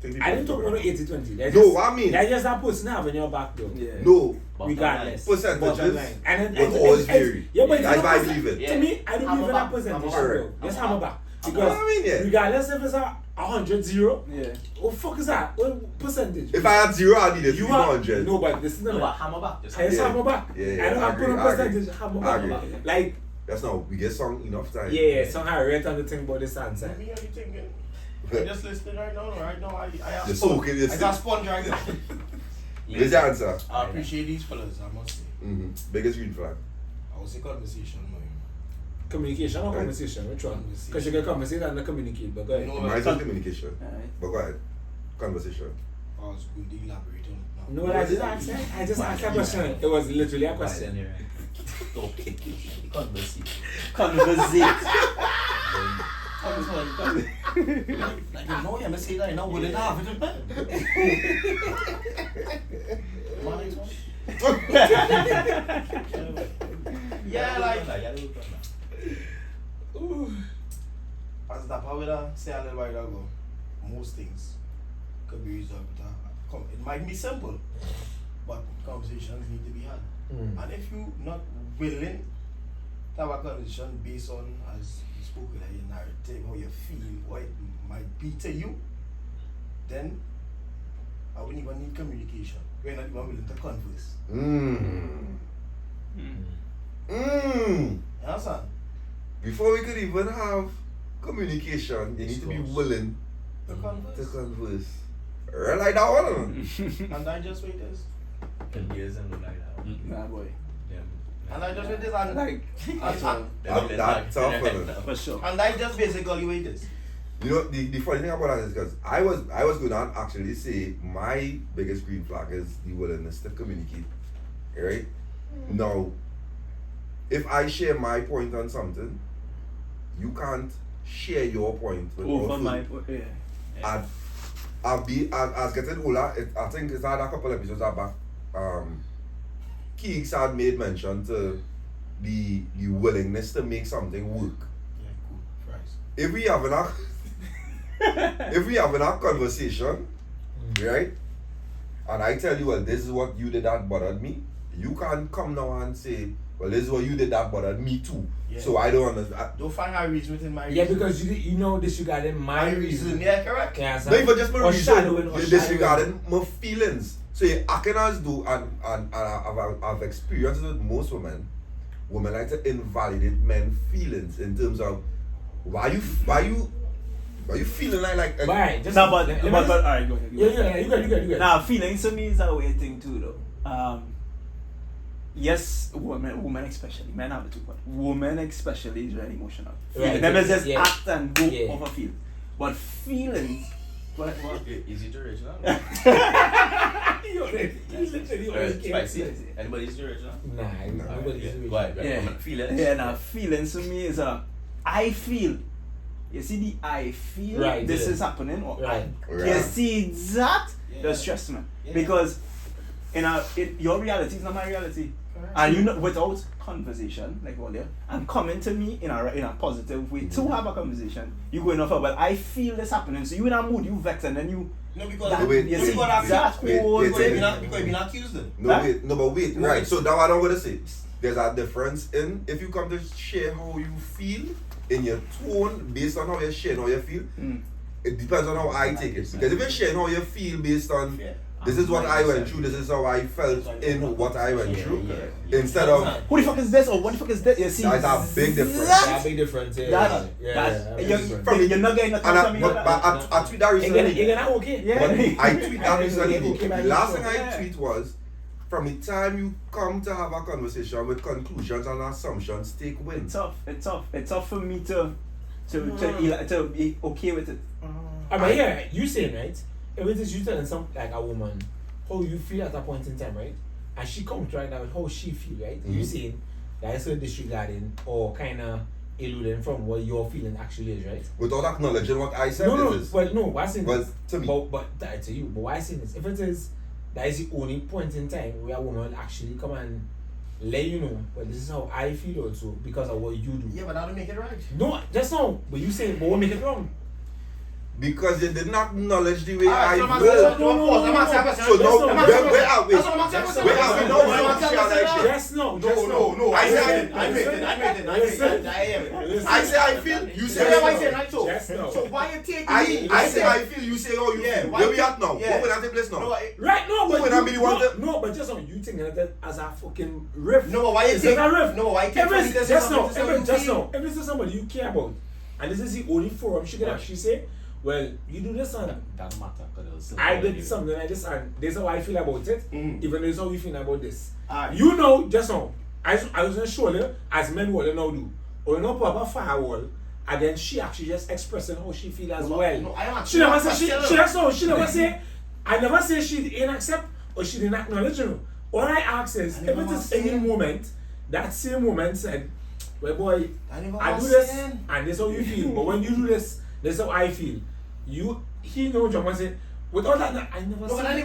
thing. I didn't talk about 80-20. No, what I mean. That's just that person having your back though. Yeah. No, Bottom Regardless. line. percentages Bottom line. And will always vary. Yeah, but That's it's why I not believe it. Yeah. To me, I don't Hammer believe in that back, percentage. hammer Bro. back. Just Hammer hammer back. back. You know Because what I mean? Yeah. regardless if it's a 100-0, Yeah. what the fuck is that? What percentage? If I had 0, I'd need it to you be are 100. no, but this is No, not. but hammer back. Just It's Yeah. hammer back. Yeah, I don't I have put a agree, I agree. percentage. Hammer I back. agree. Like That's not. We get song enough time. yeah, somehow I read on the thing about this answer. What are you thinking? I just listening right now. Right now, I have Just sponge. soaking this I got in. sponge right now. Where's the answer? I appreciate these fellas, I must say. Mm-hmm. Biggest green flag. I was a conversation, man. Communication or conversation? Which one? Because you can conversate and not communicate, but go ahead. No, Mine's is communication. Alright. But go ahead. Conversation. I was going to elaborate on it now. No, I didn't ask that. I just asked a question. It was literally a question. Okay. Conversation. Conversate. Like, you know, you say that you're not willing to have it, man. Yeah, like, as Dappa will say a little while ago, most things could be resolved with it might be simple, but conversations need to be had. And if you're not willing to have a conversation based on, as you spoke with your narrative, how you feel, what it might be to you, then I wouldn't even need communication. We're not even willing to converse. You understand? Before we could even have communication, you need to be willing To to converse. converse. Right like that one. And I just wait this. Years and look like that. Nah, boy. And I just wait this and Like, That tough one. for sure. and I just basically wait this. You know, the funny thing about that is because I was going to actually say my biggest green flag is the willingness to communicate. Right? Now, if I share my point on something, you can't share your point without Over my, full- yeah. as getting older, I think it's had a couple episodes back. Kiegs had made mention to the willingness to make something work. Yeah, cool. Price. If we having a conversation, right? And I tell you, well, this is what you did that bothered me. You can't come now and say, well, this is what you did that bothered me too. Yeah. So I don't understand. Don't find a reason within my Yeah, reason. because you know disregarding my reason. Yeah, correct. Yeah, Not even just my or shadowing, reason, or you're shadowing. disregarding my feelings. So you're acting as though, and I've experienced with most women like to invalidate men's feelings in terms of why you feeling like But alright, just Nah, but let me alright, just- go ahead. Yeah, you got. Nah, feelings to me is a weird thing too, though. Yes, women especially, men have it too, but women especially is very emotional. Right, Them is just yeah. act and go Yeah. over feel. But feelings, what? Is it original? He's literally always Spicy. Anybody is original? Nah, nobody's really. Go ahead. Yeah. Feelings. Yeah, now feelings to me is I feel. You see the I feel Right, this yeah. is happening, or Right. you see that Yeah. the stress me Yeah. because your reality is not my reality. Correct. And you know, without conversation, like earlier, and coming to me in a positive way to have a conversation, you going off, well, I feel this happening. So you in a mood, you vex, and then you. No, because That- wait, you no, see, because that wait, whole wait, because thing. you've been accused then. No, Huh? wait, no, but wait, No, right. wait. So that's what I'm gonna say. There's a difference in if you come to share how you feel in your tone based on how you're sharing how you feel. It depends on how I take it. Because if you're sharing how you feel based on Yeah. this is what I went through, this is how I felt in what I went through, instead of Who the fuck is this, or what the fuck is that? You see, that's a big difference. Yeah, big difference. Yeah, That- yeah, you're, big difference. you're not getting a and from me. I tweet that recently. You're gonna okay. Yeah. But I tweet that recently. Okay, The last thing I yeah. tweet was, from the time you come to have a conversation with conclusions and assumptions, take wins. It's tough for me to be okay with it. But yeah, you saying right? If it is you telling some like a woman how you feel at a point in time, right? And she comes right now with how she feel, right? You saying that is disregarding or kind of eluding from what your feeling actually is, right? Without acknowledging what I said No, it is. but no, what I'm saying Well, is, to me. but that to you. But what I'm saying is, if it is that is the only point in time where a woman will actually come and let you know, well, this is how I feel also because of what you do. Yeah, but that don't make it right. No, just no. But you say, but what make it wrong? Because you did not acknowledge the way I So now, felt. So now, where are we? Where are we now? Where are we? Just no. Just No, I say I made it. I say I feel, you say Just no. So why you taking I say I feel, you say oh you Yeah, feel. why Where we you- at now? yeah. What will I take place now? Right, no, but When I really want to- no, but just on you think that as a fucking riff. No, but why you It's take not a riff. No, why you take If it's this just no, something if it's so just you no, if this is somebody you care about, and this is the only forum she can actually say, well, you do this and Doesn't matter. I did something like this and this is how I feel about it, Mm. even though this is how you feel about this. Alright. You know, just now, I was on shoulder as men will now do. or you know put up a firewall, and then she actually just expressing how she feel as well. No, I She never say she never Yes. say I never say she didn't accept or she didn't acknowledge you. All I ask is if it is any moment, that same moment said, well boy, I do this and this is how you feel. But when you do this is how I feel. He know John say, with all that I never say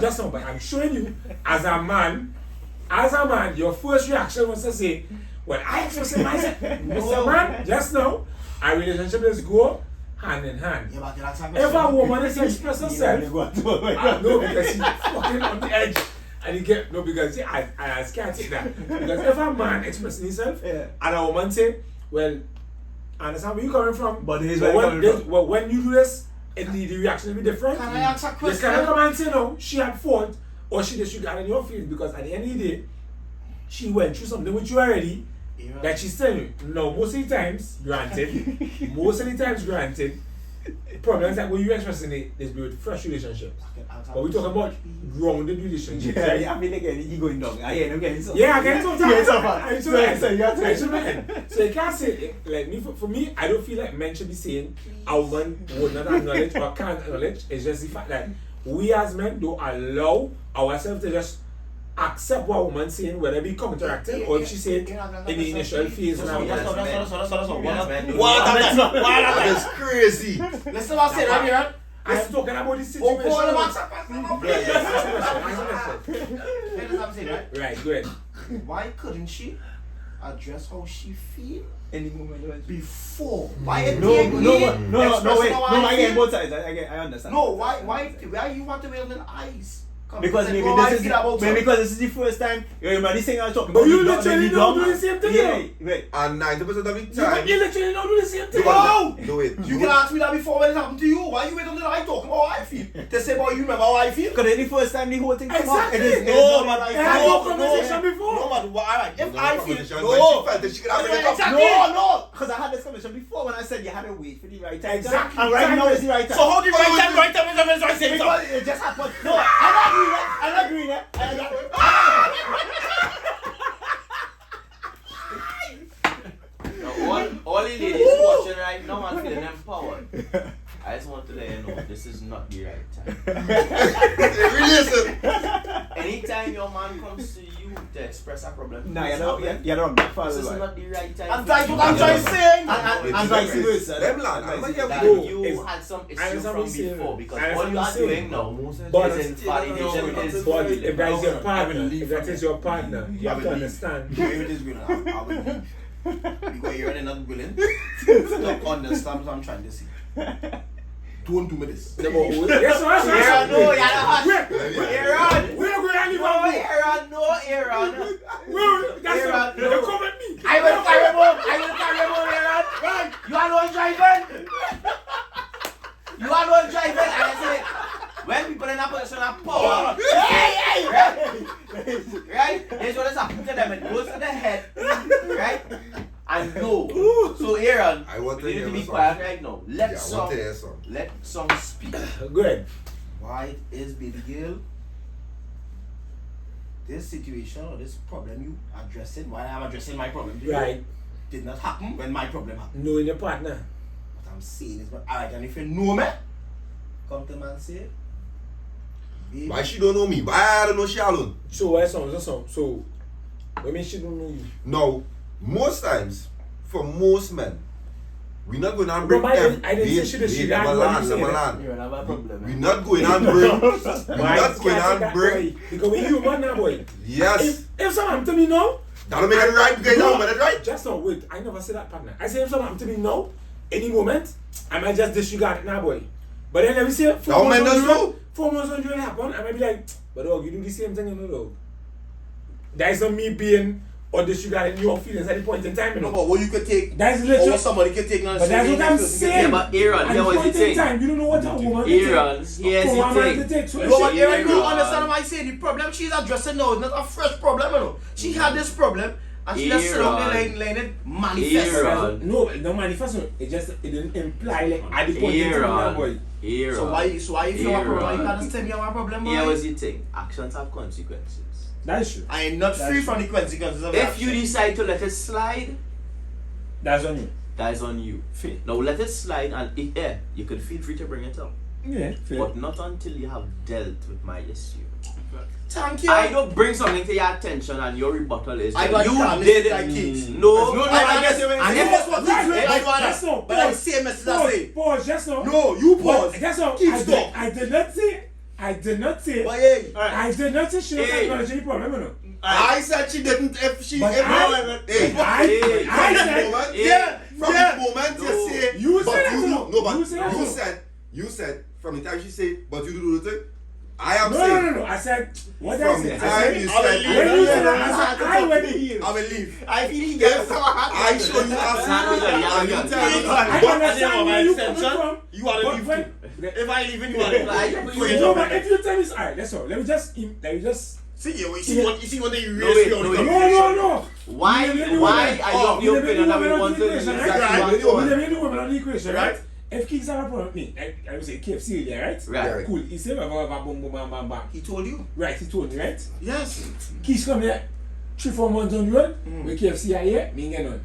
just now, but I'm showing you as a man, your first reaction was to say, well, I express myself, Mr. Man, just now, our relationship is go hand in hand. Yeah, but that's If a woman is express herself, no, because she's fucking on the edge. And you get, no, because see, I can't take that. Because if a man expressing himself, and a woman say, well, I understand where you coming from, But here's where you're coming from. Well, when you do this, the reaction will be different. Can I ask a You question? cannot come and say, no, she had fault, or she disregarded your feelings, because at the end of the day, she went through something with you already, that she's telling you. No, most of the times, granted, problems like what you expressing it is with fresh relationships. But we talk about grounded relationships. Right? I feel like he going down. I hear him getting so. Yeah, I get so So you have to. So you can't say like me for me, I don't feel like men should be saying a woman would not acknowledge or can't acknowledge. It's just the fact that we as men don't allow ourselves to just accept what a woman's saying, whether it be counteracting or if she said in the initial phase. That is crazy. Listen what I said right here. I'm talking about this situation. Right, go ahead. Why couldn't she address how she feel Any moment. before? Why it No, take wait. me No, expressing how I get feel? both sides. I understand. No, why you want to build an eyes? Because maybe because this is the first time everybody's saying I'm talking But about you the literally dog. don't do the same thing. Yeah, right. And 90% of the time, You literally don't do the same thing. No! do it. You can ask me that before when it happened to you. Why you wait until I talk about how I feel? To say about you remember how I feel? Because it's the first time the whole thing come up. Exactly. It is No, not but right. I had no conversation before. No, but alright. If I feel When no, she felt that she could have it up. exactly. No, because I had this conversation before when I said you had to wait for the right time. Exactly. And right now is the right time. So how do you right time is I say Because it just happened. No, I'm not agreeing. All the ladies watching right now and feeling empowered. I just want to let you know this is not the right time. Listen. Anytime your man comes to you to express a problem, Nah, you're wrong. this is not the right time. And that's what I'm trying to say. And vice versa. Them land. I'm not That here. you had some issue understand from what you're saying. before because I all you are understand doing what now But is invalidation is But if that is your partner, leave if that is your partner, you have to leave. understand. Maybe this will I will leave. Because you're not willing to understand what I'm trying to say. Don't do me this. Yes, Aaron, no, you're not. Aaron, We're going to leave no, Aaron, no, Aaron. That's no. you come at me. I will carry him home, Aaron. Right, you are not driving. You are not driving. And I say, when people in a position of power, right? Here's what is happening to them. It goes to the head, right? And no. So Aaron, I want to you need hear to be a song. quiet right now. Yeah, I want to hear a song. Let song speak. Good. Why is baby girl this situation or this problem you addressing? Why I'm addressing my problem? Right. Did not happen when my problem happened. Knowing your partner. What I'm saying is, but alright, and if you know me, come to man say, baby, Why she don't know me? Why I don't know she alone? So why song? So what mean she don't know you? Now, most times, for most men, we're not going to But bring I them. didn't say she did. She got what you say. You have a problem. We're not going to bring. We're Why not you going can't to say bring. that, boy? Because we human now, boy. Yes. If someone to me now, That'll make it right because no, you know it right. just now wait. I never said that, partner. I say if someone to me now, any moment, I might just disregard it now, boy. But then let me say 4 Now months men don't know. 4 months when it happen, I might be like, but dog, you do the same thing, you know, dog. That is not me being or disregarding your feelings at the point in time, you no, know. but what you could take, That's or literally. what somebody could take now. But that's what I'm saying. Yeah, but Aaron, At here the was the point in thing. time, you don't know what a woman Aaron, to take. here's For the one man thing. to take. So No, but she- Aaron, you don't Aaron. understand what I say. The problem she's addressing now is not a fresh problem, you know. She had this problem and she just sit down there letting it manifest. Aaron. No, no manifesto. It didn't imply like at the point in time, Aaron. boy. Aaron. So why if you have a problem, you Aaron. can't just tell me you have a problem, boy? Here was the thing. Actions have consequences. That is true. I am not free from the consequences of If action. you decide to let it slide, That's on you. That is on you. Fair. Now let it slide, and you could feel free to bring it up. Yeah, fair. But not until you have dealt with my issue. Thank you. I don't bring something to your attention and your rebuttal is I got you calmness did like it. Kiegs. No, I guess you and if that's what Right, Kiegs right, I do just now, that. But I pause. say message I say. Pause, just now. No, you pause. But guess what? Keep stop. I did not say. But hey, I did not say she was Hey. acknowledge any problem, you know. I said she didn't. If she, But if I said. yeah, From yeah. the moment No. you say, You but said you that, do, no. no, but You said that, you said, from the time she say, but you do the thing, I am No, saying, no. I said, what did I from the say? I time said, you I will said, leave. when you said that, I said, I went in. I will leave. I feel he gets some I show you as and you tell me, I but understand where you coming from. You are the But leave when- too. If I leave, you are the leave. No, but if you tell me, alright, that's all. Let me just. See, you see what they No, erase wait, me on no, the wait. conversation. No. Why are you of the opinion that we want to Right. exactly We what never do women on the equation, right? Right. If Kiegs have a problem with me, I would say KFC there, right? Right. Cool. He said, boom, boom, bam, bam, bam. He told you. Right, he told me, right? Yes. Kiegs come here 3-4 months on the road, with KFC are here, me get on.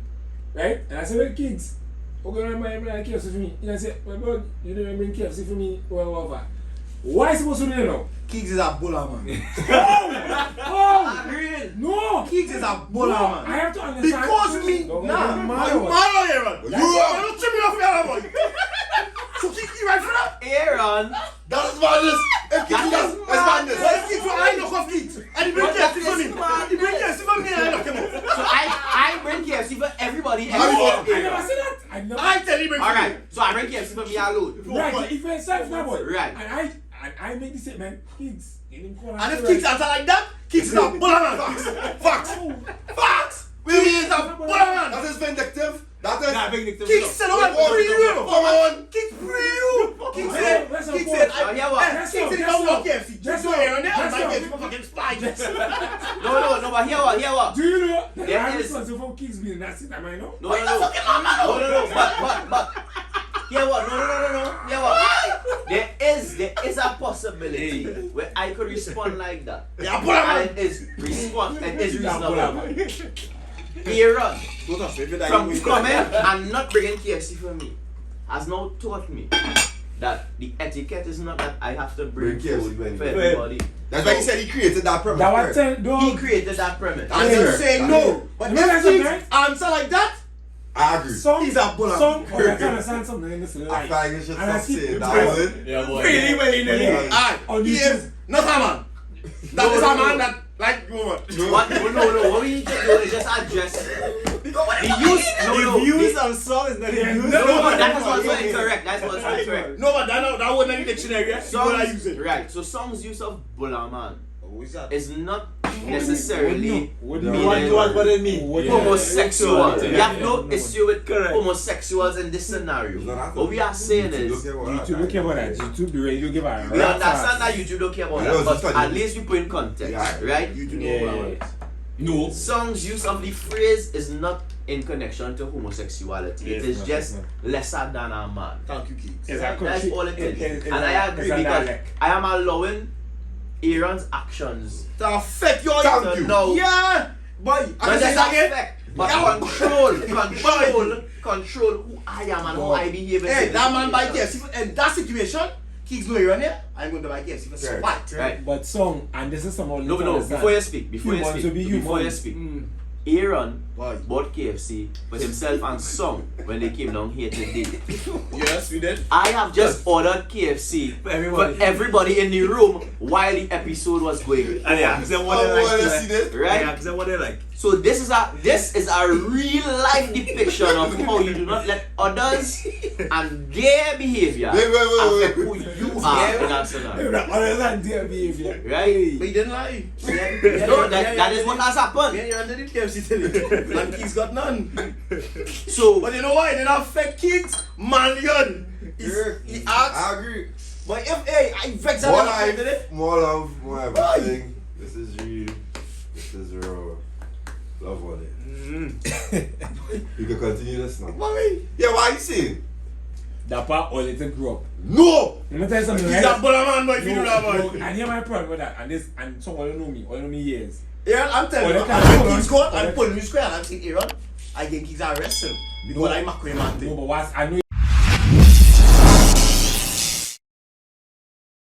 Right? And I said, well, Kiegs, who gonna bring KFC for me? And I said, well, bro, you didn't bring KFC for me, whatever. Why is supposed to do that now? Kiegs is a buller, man. Oh! Agreed. No! Kiegs is a buller, No, man. I have to understand. Because me, No, nah, no, are you no. mad on here, man? You You are- don't trip me off here, man. So Kiegs, you right for that? Aaron, that is madness. If you do that, is that's madness. What if Kiegs, I knock off Kiegs? And he bring But that KFC for me. is mad. He bring KFC for me and I knock him off. so I bring KFC for everybody How you except want- I never Aaron. said that. I never. I tell him bring Alright, so I bring KFC for me alone. Right, if you're self now, boy. Right. And I make the statement, Kiegs, you didn't call And if Kiegs answer like that, Kiegs is a buller, man. Facts. Facts. We mean is a buller, man. That is vindictive. That is. Nah, big Nick. Kiegs said, I'm free you. Come on. Kiegs free you. Kiegs said, That's a Kiegs point. said, Now, hear what? That's Kiegs said, all, come that's walk KFC. all. Just so here and there, and That's my all. KFC fucking spy. No, but hear what? Do you know that There I'm is- responsible for Kiegs being nasty? Am I know? No, but hear what? No. Hear what? There is a possibility where I could respond like that. Yeah, buller, man. And it is reasonable. Aaron, from coming and not bringing KFC for me, has now taught me that the etiquette is not that I have to bring Bring KFC food for for anybody. everybody. That's why he said he created that premise. That was first. He created that premise. I'm just saying no. But You know that's if okay? Kiegs answer like that, I agree. He's a buller. Some, or I can understand something in this I life. feel like you should And I stop keep saying it that going. word. Yeah, boy. really, Yeah. On he YouTube. is not a man. That is a man that like woman. What we need to do is just address the use. The views on song is not the views. No, but that is also incorrect. That's also incorrect. No, but that wouldn't be dictionary. You wanna use it. Right. So songs use of Bulaman Who is that? is not necessarily What meaning What it mean? homosexuals. Yeah. We have no issue with Correct. homosexuals in this scenario. What we are saying is, YouTube don't care about that. YouTube, the radio give a we understand that YouTube don't care about Yeah, that, but it's at least we put in context, Yeah. right? You do know Yeah. about it. No. Songs use of the phrase is not in connection to homosexuality. It Yes, is no, just no. lesser than a man. Thank you, Kiegs. It's a That's country- all it is. it's And I agree it's a because dialect. I am allowing Aaron's actions To affect your Thank to you. know. Yeah, boy. I Not can say just that again. affect, but Yeah. control who I am and how I behave. in Hey, this that man buy situation. KFC in that situation. Kiegs know you're on here. I'm going to buy KFC for spite. Right. But song, and this is someone No, before you speak, before you Humans will be speak, human. Aaron Why? bought KFC for himself and Song when they came down here today. Yes, we did. I have just ordered KFC for everybody in the room while the episode was going. And yeah, because I want Oh, to let's see this. Right? Yeah, because I want to like. So this is a real life depiction of how you do not let others and their behavior Wait. affect who you are in that scenario. Other than their behavior. Right? But he didn't lie. No, that is what has happened. Yeah, you under the KFC today. And Kiegs got none. So But you know why? It didn't affect Kiegs. Man, he asked. I agree. But if, hey, I vex More him life, today. more love, more everything. This is real. This is raw. Love on it. You can continue this now. Mommy. Yeah, why you saying? Dappa or little grow up. No! Let me tell you something, He's right? a buller man, boy, if you do that, No, boy. and here's my problem with that. And someone don't know me years. Yeah, I'm telling you. Well, they And can't when hold Kiegs on. got Well, and pull me square and I'm saying, Aaron, I get Kiegs arrested because I make him No, but what's I know